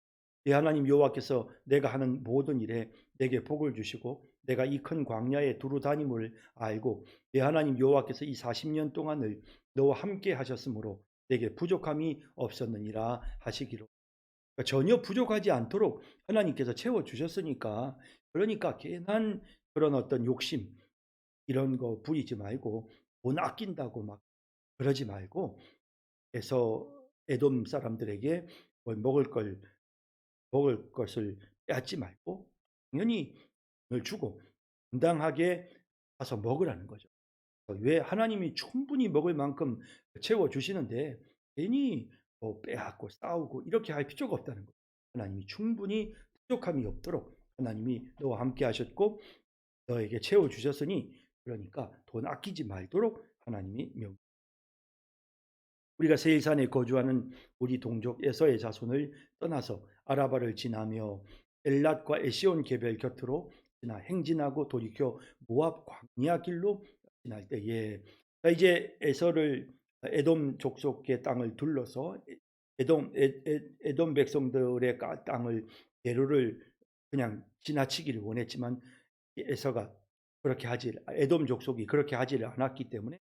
내 하나님 여호와께서 내가 하는 모든 일에 내게 복을 주시고 내가 이 큰 광야에 두루 다님을 알고 내 하나님 여호와께서 이 40년 동안을 너와 함께 하셨으므로 내게 부족함이 없었느니라 하시기로. 그러니까 전혀 부족하지 않도록 하나님께서 채워주셨으니까 그러니까 괜한 그런 어떤 욕심 이런 거 부리지 말고 돈 아낀다고 막 그러지 말고 해서 에돔 사람들에게 뭐 먹을 것을 빼앗지 말고 당연히 을 주고 당당하게 가서 먹으라는 거죠. 왜 하나님이 충분히 먹을 만큼 채워주시는데 괜히 뭐 빼앗고 싸우고 이렇게 할 필요가 없다는 거예요. 하나님이 충분히 부족함이 없도록 하나님이 너와 함께 하셨고 너에게 채워주셨으니 그러니까 돈 아끼지 말도록 하나님이 우리가 세일산에 거주하는 우리 동족 에서의 자손을 떠나서 아라바를 지나며 엘랏과 에시온 개별 곁으로 지나 행진하고 돌이켜 모압 광야 길로 지날 때에, 자, 이제 에서를 에돔 족속의 땅을 둘러서 에돔 백성들의 땅을 대로를 그냥 지나치기를 원했지만 에서가 에돔 족속이 그렇게 하지를 않았기 때문에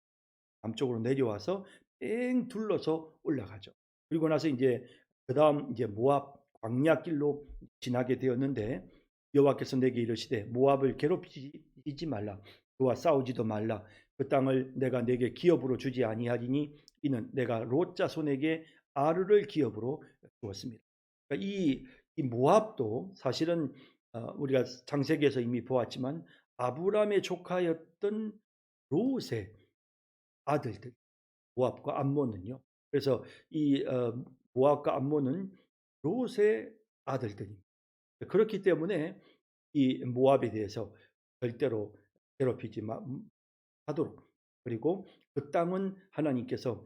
남쪽으로 내려와서 뺑 둘러서 올라가죠. 그리고 나서 이제 그다음 이제 모압 광야길로 지나게 되었는데, 여호와께서 내게 이르시되 모압을 괴롭히지 말라, 그와 싸우지도 말라. 그 땅을 내가 내게 기업으로 주지 아니하리니 이는 내가 롯 자손에게 아르를 기업으로 주었습니다. 그러니까 이 모압도 사실은 우리가 창세기에서 이미 보았지만 아브람의 조카였던 롯의 아들들, 모압과 암몬은요. 그래서 이 모압과 암몬은 롯의 아들들입니다. 그렇기 때문에 이 모압에 대해서 절대로 괴롭히지 하도록, 그리고 그 땅은 하나님께서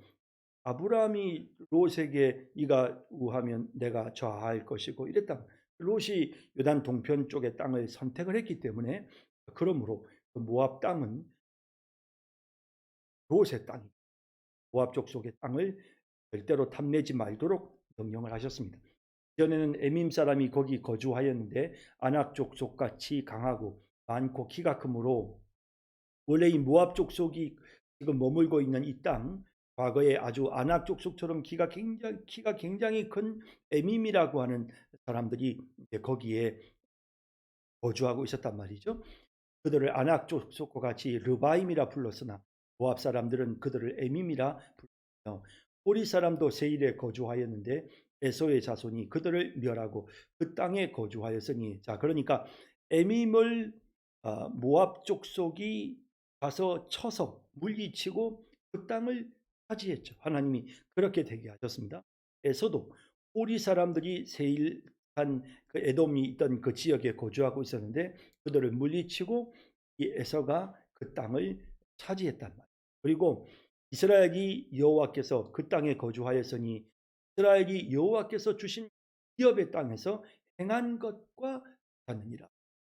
아브라함이 롯에게 네가 우하면 내가 좌할 것이고 이랬다. 롯이 요단 동편 쪽의 땅을 선택을 했기 때문에, 그러므로 그 모압 땅은 롯의 땅이, 모압 족속의 땅을 절대로 탐내지 말도록 명령을 하셨습니다. 전에는 에밈 사람이 거기 거주하였는데 아낙 족속 같이 강하고 많고 키가 크므로, 원래 이 모압 족속이 지금 머물고 있는 이 땅, 과거에 아주 아낙 족속처럼 키가 굉장히 큰 에밈이라고 하는 사람들이 거기에 거주하고 있었단 말이죠. 그들을 아낙 족속과 같이 르바임이라 불렀으나 모압 사람들은 그들을 에밈이라 불렀며, 호리 사람도 세일에 거주하였는데 에서의 자손이 그들을 멸하고 그 땅에 거주하였으니, 자, 그러니까 에밈을 모압 족속이 가서 쳐서 물리치고 그 땅을 차지했죠. 하나님이 그렇게 되게 하셨습니다. 에서도 호리 사람들이 세일한 그 에돔이 있던 그 지역에 거주하고 있었는데 그들을 물리치고 이 에서가 그 땅을 차지했단 말이에요. 그리고 이스라엘이 여호와께서 그 땅에 거주하였으니 이스라엘이 여호와께서 주신 기업의 땅에서 행한 것과 같느니라.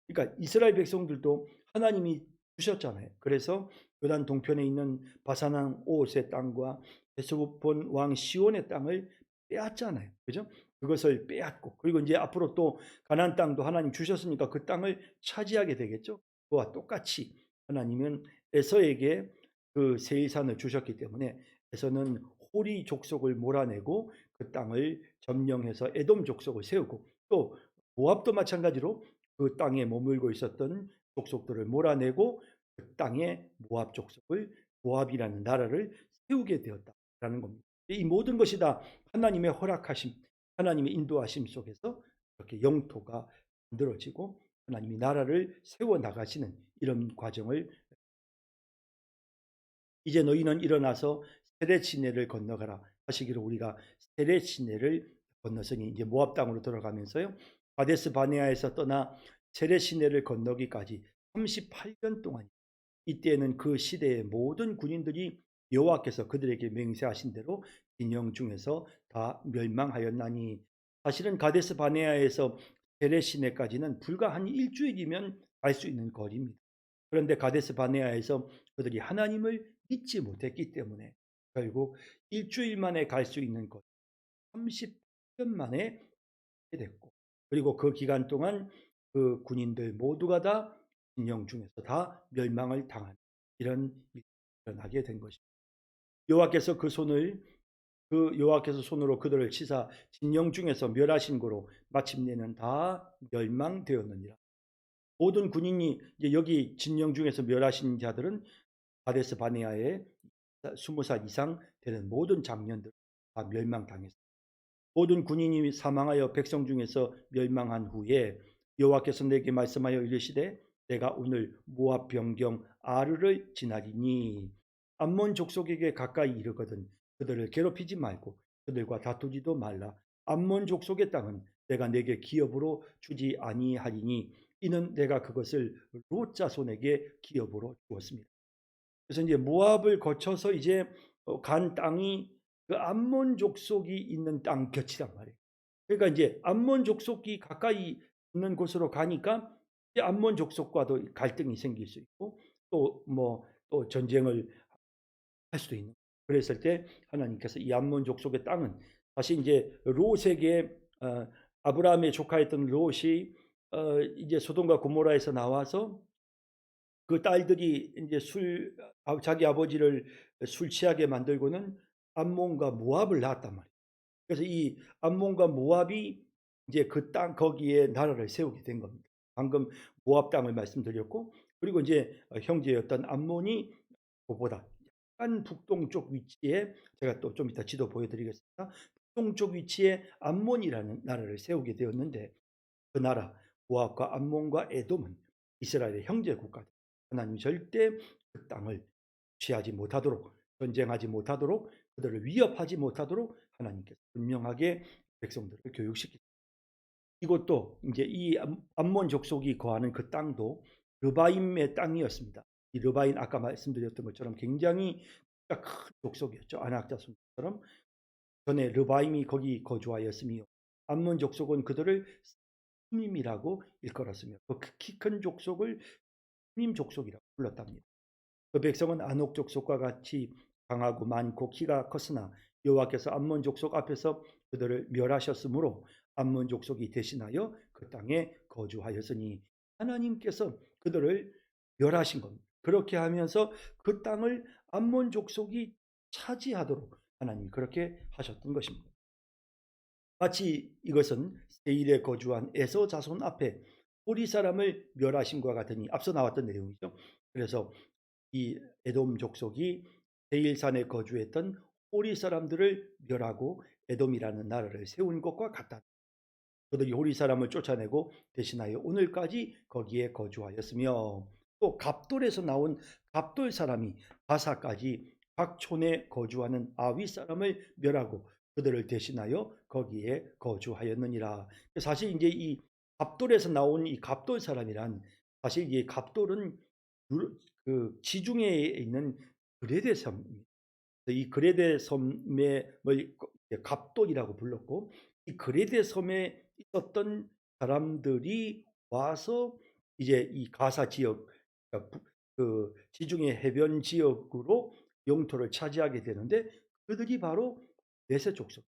그러니까 이스라엘 백성들도 하나님이 주셨잖아요. 그래서 요단 동편에 있는 바산 오옷의 땅과 헤스본 왕 시온의 땅을 빼앗잖아요. 그죠? 그것을 빼앗고, 그리고 이제 앞으로 또 가나안 땅도 하나님 주셨으니까 그 땅을 차지하게 되겠죠. 그와 똑같이 하나님은 에서에게 그 세일산을 주셨기 때문에 에서는 호리 족속을 몰아내고 그 땅을 점령해서 에돔 족속을 세우고, 또 모압도 마찬가지로 그 땅에 머물고 있었던 족속들을 몰아내고 그 땅에 모압 족속을, 모압이라는 나라를 세우게 되었다라는 겁니다. 이 모든 것이 다 하나님의 허락하심, 하나님의 인도하심 속에서 이렇게 영토가 만들어지고 하나님이 나라를 세워 나가시는 이런 과정을, 이제 너희는 일어나서 세렛 시내를 건너가라 하시기로, 우리가 세렛 시내를 건너서니 이제 모압 땅으로 들어가면서요, 가데스 바네아에서 떠나 세렛 시내를 건너기까지 38년 동안, 이때에는 그 시대의 모든 군인들이 여호와께서 그들에게 맹세하신 대로 진영 중에서 다 멸망하였나니, 사실은 가데스 바네아에서 세렛 시내까지는 불과 한 일주일이면 갈 수 있는 거리입니다. 그런데 가데스 바네아에서 그들이 하나님을 믿지 못했기 때문에 결국 일주일 만에 갈 수 있는 것 30년 만에 됐고, 그리고 그 기간 동안 그 군인들 모두가 다 진영 중에서 다 멸망을 당한 이런 일이 일어나게 된 것입니다. 여호와께서 손으로 그들을 치사 진영 중에서 멸하신 거로 마침내는 다 멸망되었느니라. 모든 군인이 이제 여기 진영 중에서 멸하신 자들은 가데스 바네아에 20살 이상 되는 모든 장년들 다 멸망당했습니다. 모든 군인이 사망하여 백성 중에서 멸망한 후에 여호와께서 내게 말씀하여 이르시되 내가 오늘 모압 변경 아르를 지나리니 암몬 족속에게 가까이 이르거든 그들을 괴롭히지 말고 그들과 다투지도 말라. 암몬 족속의 땅은 내가 내게 기업으로 주지 아니하리니 이는 내가 그것을 롯 자손에게 기업으로 주었습니다. 그래서 이제 모압을 거쳐서 이제 간 땅이 그 암몬 족속이 있는 땅 곁이란 말이에요. 그러니까 이제 암몬 족속이 가까이 있는 곳으로 가니까 이제 암몬 족속과도 갈등이 생길 수 있고 또 전쟁을 할 수도 있는. 그랬을 때 하나님께서 이 암몬 족속의 땅은 다시 이제 롯에게 아브라함의 조카였던 롯이 이제 소돔과 고모라에서 나와서 그 딸들이 이제 자기 아버지를 술 취하게 만들고는 암몬과 모압을 낳았단 말이에요. 그래서 이 암몬과 모압이 이제 그 땅 거기에 나라를 세우게 된 겁니다. 방금 모압 땅을 말씀드렸고, 그리고 이제 형제였던 암몬이 그보다 약간 북동쪽 위치에, 제가 또 좀 이따 지도 보여드리겠습니다. 북동쪽 위치에 암몬이라는 나라를 세우게 되었는데, 그 나라 모압과 암몬과 에돔은 이스라엘의 형제 국가들. 하나님 절대 그 땅을 취하지 못하도록, 전쟁하지 못하도록, 그들을 위협하지 못하도록 하나님께서 분명하게 백성들을 교육시키죠. 이것도 이제 이 암몬 족속이 거하는 그 땅도 르바임의 땅이었습니다. 이 르바임, 아까 말씀드렸던 것처럼 굉장히 큰 족속이었죠. 아낙 자손처럼. 전에 르바임이 거기 거주하였으며 암몬 족속은 그들을 스밈이라고 일컬었으며 그 키 큰 족속을 스밈 족속이라고 불렀답니다. 그 백성은 아녹 족속과 같이 강하고 많고 키가 컸으나 여호와께서 암몬 족속 앞에서 그들을 멸하셨으므로 암몬 족속이 대신하여 그 땅에 거주하였으니 하나님께서 그들을 멸하신 겁니다. 그렇게 하면서 그 땅을 암몬 족속이 차지하도록 하나님이 그렇게 하셨던 것입니다. 마치 이것은 세일에 거주한 에서 자손 앞에 호리 사람을 멸하심과 같으니 앞서 나왔던 내용이죠. 그래서 이 에돔 족속이 세일산에 거주했던 호리 사람들을 멸하고 에돔이라는 나라를 세운 것과 같다. 그들이 호리 사람을 쫓아내고 대신하여 오늘까지 거기에 거주하였으며, 또 갑돌에서 나온 갑돌 사람이 바사까지 각 촌에 거주하는 아위 사람을 멸하고 그들을 대신하여 거기에 거주하였느니라. 사실 이제 이 갑돌에서 나온 이 갑돌 사람이란, 사실 이 갑돌은 그 지중해에 있는 그레데 섬입니다. 이 그레데 섬을 갑돌이라고 불렀고, 이 그레데 섬에 있었던 사람들이 와서 이제 이 가사 지역, 그러니까 그 지중해 해변 지역으로 영토를 차지하게 되는데, 그들이 바로 블레셋 족속.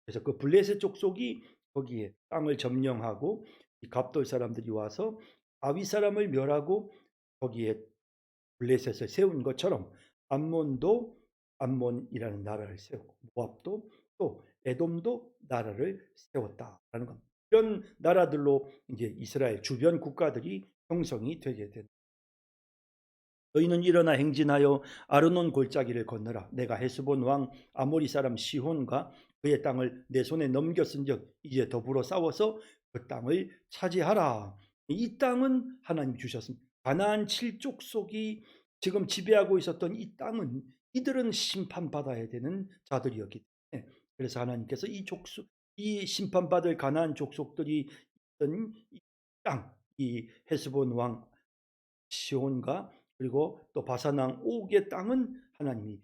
그래서 그 블레셋 족속이 거기에 땅을 점령하고 이 갑돌 사람들이 와서 아위 사람을 멸하고 거기에 블레셋을 세운 것처럼 암몬도 암몬이라는 나라를 세우고 모압도 또 에돔도 나라를 세웠다라는 겁니다. 이런 나라들로 이제 이스라엘 주변 국가들이 형성이 되게 된. 너희는 일어나 행진하여 아르논 골짜기를 건너라. 내가 헤스본 왕 아모리 사람 시혼과 그의 땅을 내 손에 넘겼은즉 이제 더불어 싸워서 그 땅을 차지하라. 이 땅은 하나님 주셨습니다. 가나안 7족속이 지금 지배하고 있었던 이 땅은 이들은 심판받아야 되는 자들이었기 때문에, 그래서 하나님께서 이 심판받을 가나안 족속들이 있던 이 땅, 이 헤스본 왕 시온과 그리고 또 바사왕 옥의 땅은 하나님이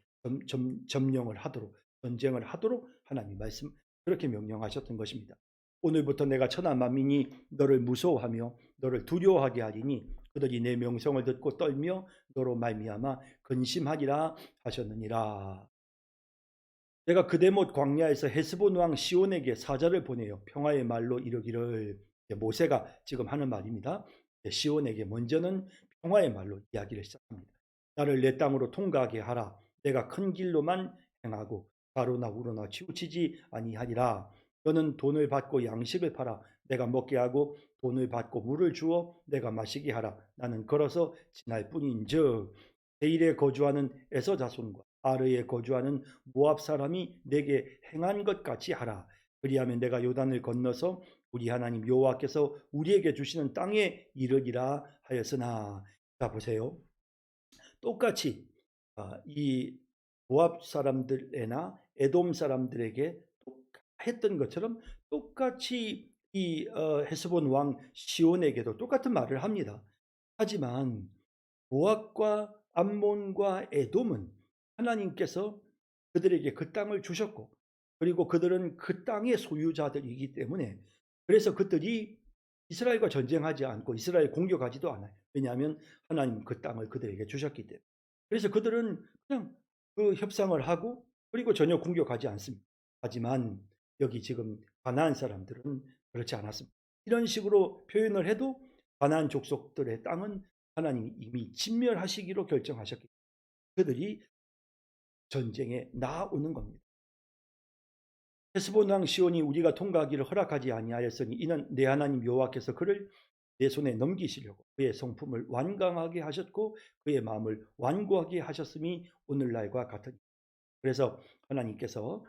점령을 하도록, 전쟁을 하도록 하나님 말씀 그렇게 명령하셨던 것입니다. 오늘부터 내가 천하 만민이 너를 무서워하며 너를 두려워하게 하리니 그들이 내 명성을 듣고 떨며 너로 말미암아 근심하리라 하셨느니라. 내가 그대못 광야에서 헤스본 왕 시온에게 사자를 보내어 평화의 말로 이르기를, 모세가 지금 하는 말입니다. 시온에게 먼저는 평화의 말로 이야기를 시작합니다. 나를 내 땅으로 통과하게 하라. 내가 큰 길로만 행하고 가로나 우로나 치우치지 아니하리라. 너는 돈을 받고 양식을 팔아 내가 먹게 하고 돈을 받고 물을 주어 내가 마시게 하라. 나는 걸어서 지날 뿐인즉 세일에 거주하는 에서 자손과 아르에 거주하는 모압 사람이 내게 행한 것 같이 하라. 그리하면 내가 요단을 건너서 우리 하나님 여호와께서 우리에게 주시는 땅에 이르리라 하였으나. 자 보세요. 똑같이 이 모압 사람들에나 에돔 사람들에게 했던 것처럼 똑같이 이 헤스본 왕 시온에게도 똑같은 말을 합니다. 하지만 모압과 암몬과 에돔은 하나님께서 그들에게 그 땅을 주셨고, 그리고 그들은 그 땅의 소유자들이기 때문에, 그래서 그들이 이스라엘과 전쟁하지 않고 이스라엘 공격하지도 않아요. 왜냐하면 하나님 그 땅을 그들에게 주셨기 때문에. 그래서 그들은 그냥 그 협상을 하고, 그리고 전혀 공격하지 않습니다. 하지만 여기 지금 가나안 사람들은 그렇지 않았습니다. 이런 식으로 표현을 해도 가나안 족속들의 땅은 하나님이 이미 진멸하시기로 결정하셨기 때문에 그들이 전쟁에 나오는 겁니다. 헤스본 왕 시온이 우리가 통과하기를 허락하지 아니하였으니 이는 내 하나님 여호와께서 그를 내 손에 넘기시려고 그의 성품을 완강하게 하셨고 그의 마음을 완고하게 하셨음이 오늘날과 같으니. 그래서 하나님께서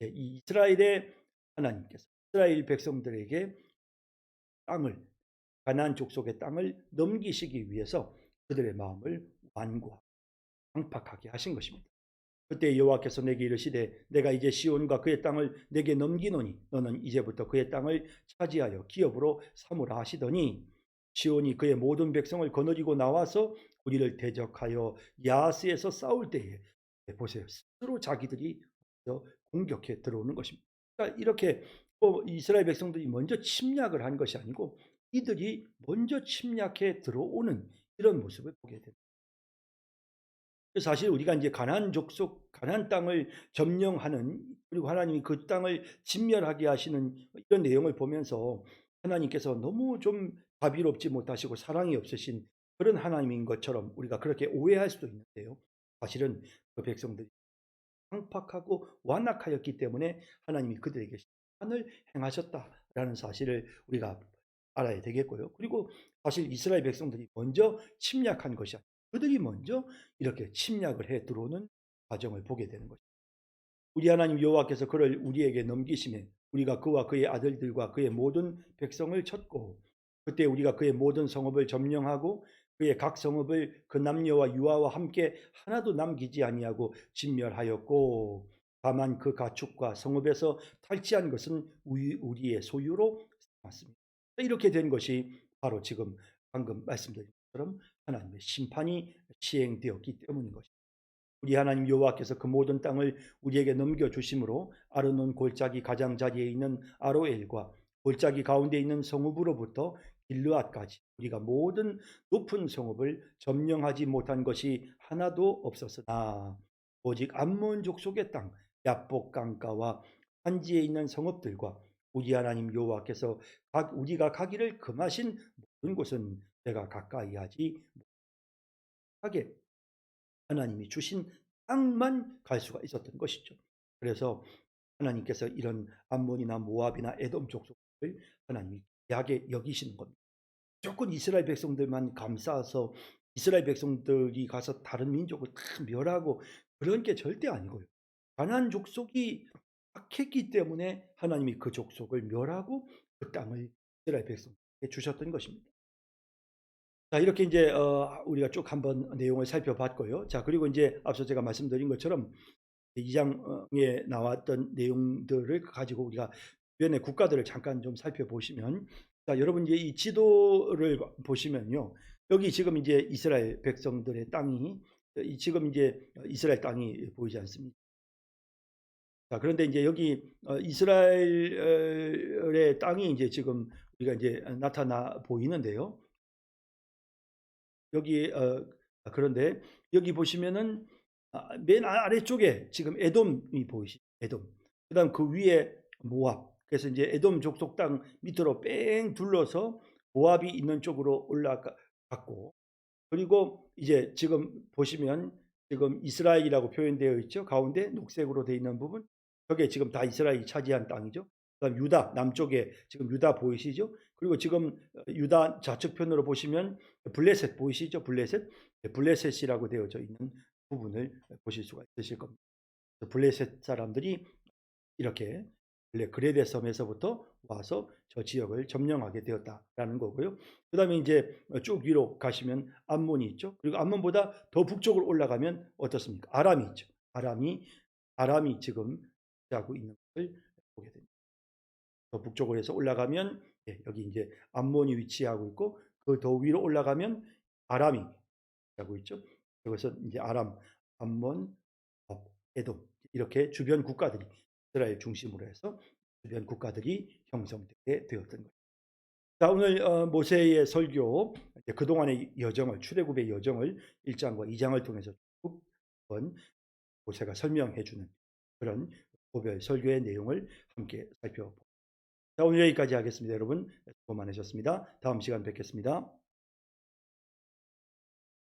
이 이스라엘의 하나님께서 이스라엘 백성들에게 땅을, 가나안 족속의 땅을 넘기시기 위해서 그들의 마음을 완고하고 강팍하게 하신 것입니다. 그때 여호와께서 내게 이르시되 내가 이제 시온과 그의 땅을 내게 넘기노니 너는 이제부터 그의 땅을 차지하여 기업으로 삼으라 하시더니, 시온이 그의 모든 백성을 거느리고 나와서 우리를 대적하여 야스에서 싸울 때에 보세요, 스스로 자기들이 먼저 공격해 들어오는 것입니다. 그러니까 이렇게 이스라엘 백성들이 먼저 침략을 한 것이 아니고 이들이 먼저 침략해 들어오는 이런 모습을 보게 됩니다. 사실 우리가 이제 가나안 족속, 가나안 땅을 점령하는, 그리고 하나님이 그 땅을 진멸하게 하시는 이런 내용을 보면서 하나님께서 너무 좀 자비롭지 못하시고 사랑이 없으신 그런 하나님인 것처럼 우리가 그렇게 오해할 수도 있는데요. 사실은 그 백성들이 강팍하고 완악하였기 때문에 하나님이 그들에게 심판을 행하셨다라는 사실을 우리가 알아야 되겠고요. 그리고 사실 이스라엘 백성들이 먼저 침략한 것이 아니라 그들이 먼저 이렇게 침략을 해 들어오는 과정을 보게 되는 것입니다. 우리 하나님 여호와께서 그를 우리에게 넘기시매 우리가 그와 그의 아들들과 그의 모든 백성을 쳤고, 그때 우리가 그의 모든 성읍을 점령하고 그의 각 성읍을 그 남녀와 유아와 함께 하나도 남기지 아니하고 진멸하였고, 다만 그 가축과 성읍에서 탈취한 것은 우리의 소유로 삼았습니다. 이렇게 된 것이 바로 지금 방금 말씀드린 것처럼 하나님의 심판이 시행되었기 때문인 것입니다. 우리 하나님 여호와께서 그 모든 땅을 우리에게 넘겨 주심으로 아르논 골짜기 가장자리에 있는 아로엘과 골짜기 가운데 있는 성읍으로부터 길르앗까지 우리가 모든 높은 성읍을 점령하지 못한 것이 하나도 없었으나 오직 암몬 족속의 땅 야복 강가와 산지에 있는 성읍들과 우리 하나님 여호와께서 우리가 가기를 금하신 모든 곳은 내가 가까이 하지 못하게 하나님이 주신 땅만 갈 수가 있었던 것이죠. 그래서 하나님께서 이런 암몬이나 모압이나 에돔 족속을 하나님이 귀하게 여기시는 겁니다. 무조건 이스라엘 백성들만 감싸서 이스라엘 백성들이 가서 다른 민족을 다 멸하고 그런 게 절대 아니고요. 가나안 족속이 악했기 때문에 하나님이 그 족속을 멸하고 그 땅을 이스라엘 백성에게 주셨던 것입니다. 자, 이렇게 이제 우리가 쭉 한번 내용을 살펴봤고요. 자, 그리고 이제 앞서 제가 말씀드린 것처럼 2장에 나왔던 내용들을 가지고 우리가 주변의 국가들을 잠깐 좀 살펴보시면, 자, 여러분 이제 이 지도를 보시면요. 여기 지금 이제 이스라엘 백성들의 땅이 지금 이제 이스라엘 땅이 보이지 않습니까? 자, 그런데 이제 여기 이스라엘의 땅이 이제 지금 우리가 이제 나타나 보이는데요. 여기 그런데 여기 보시면은 맨 아래쪽에 지금 에돔이 보이시죠? 에돔. 그다음 그 위에 모압. 그래서 이제 에돔 족속 땅 밑으로 뺑 둘러서 모압이 있는 쪽으로 올라갔고, 그리고 이제 지금 보시면 지금 이스라엘이라고 표현되어 있죠. 가운데 녹색으로 되어 있는 부분. 저게 지금 다 이스라엘이 차지한 땅이죠. 그다음 유다 남쪽에 지금 유다 보이시죠? 그리고 지금 유다 좌측편으로 보시면 블레셋 보이시죠? 블레셋. 네, 블레셋이라고 되어져 있는 부분을 보실 수가 있으실 겁니다. 블레셋 사람들이 이렇게 그레데 섬에서부터 와서 저 지역을 점령하게 되었다라는 거고요. 그다음에 이제 쭉 위로 가시면 암몬이 있죠. 그리고 암몬보다 더 북쪽으로 올라가면 어떻습니까? 아람이 있죠. 아람이 지금 하고 있는 것을 보게 됩니다. 더 북쪽으로 해서 올라가면 여기 이제 암몬이 위치하고 있고, 그 더 위로 올라가면 아람이 하고 있죠. 그것은 이제 아람, 암몬, 에돔 이렇게 주변 국가들이 이스라엘 중심으로 해서 주변 국가들이 형성되게 되었던 거죠. 자, 오늘 모세의 설교, 그동안의 여정을, 출애굽의 여정을 1장과 2장을 통해서 쭉 한번 모세가 설명해 주는 그런 고별 설교의 내용을 함께 살펴보겠습니다. 자, 오늘 여기까지 하겠습니다. 여러분 수고 많으셨습니다. 다음 시간 뵙겠습니다.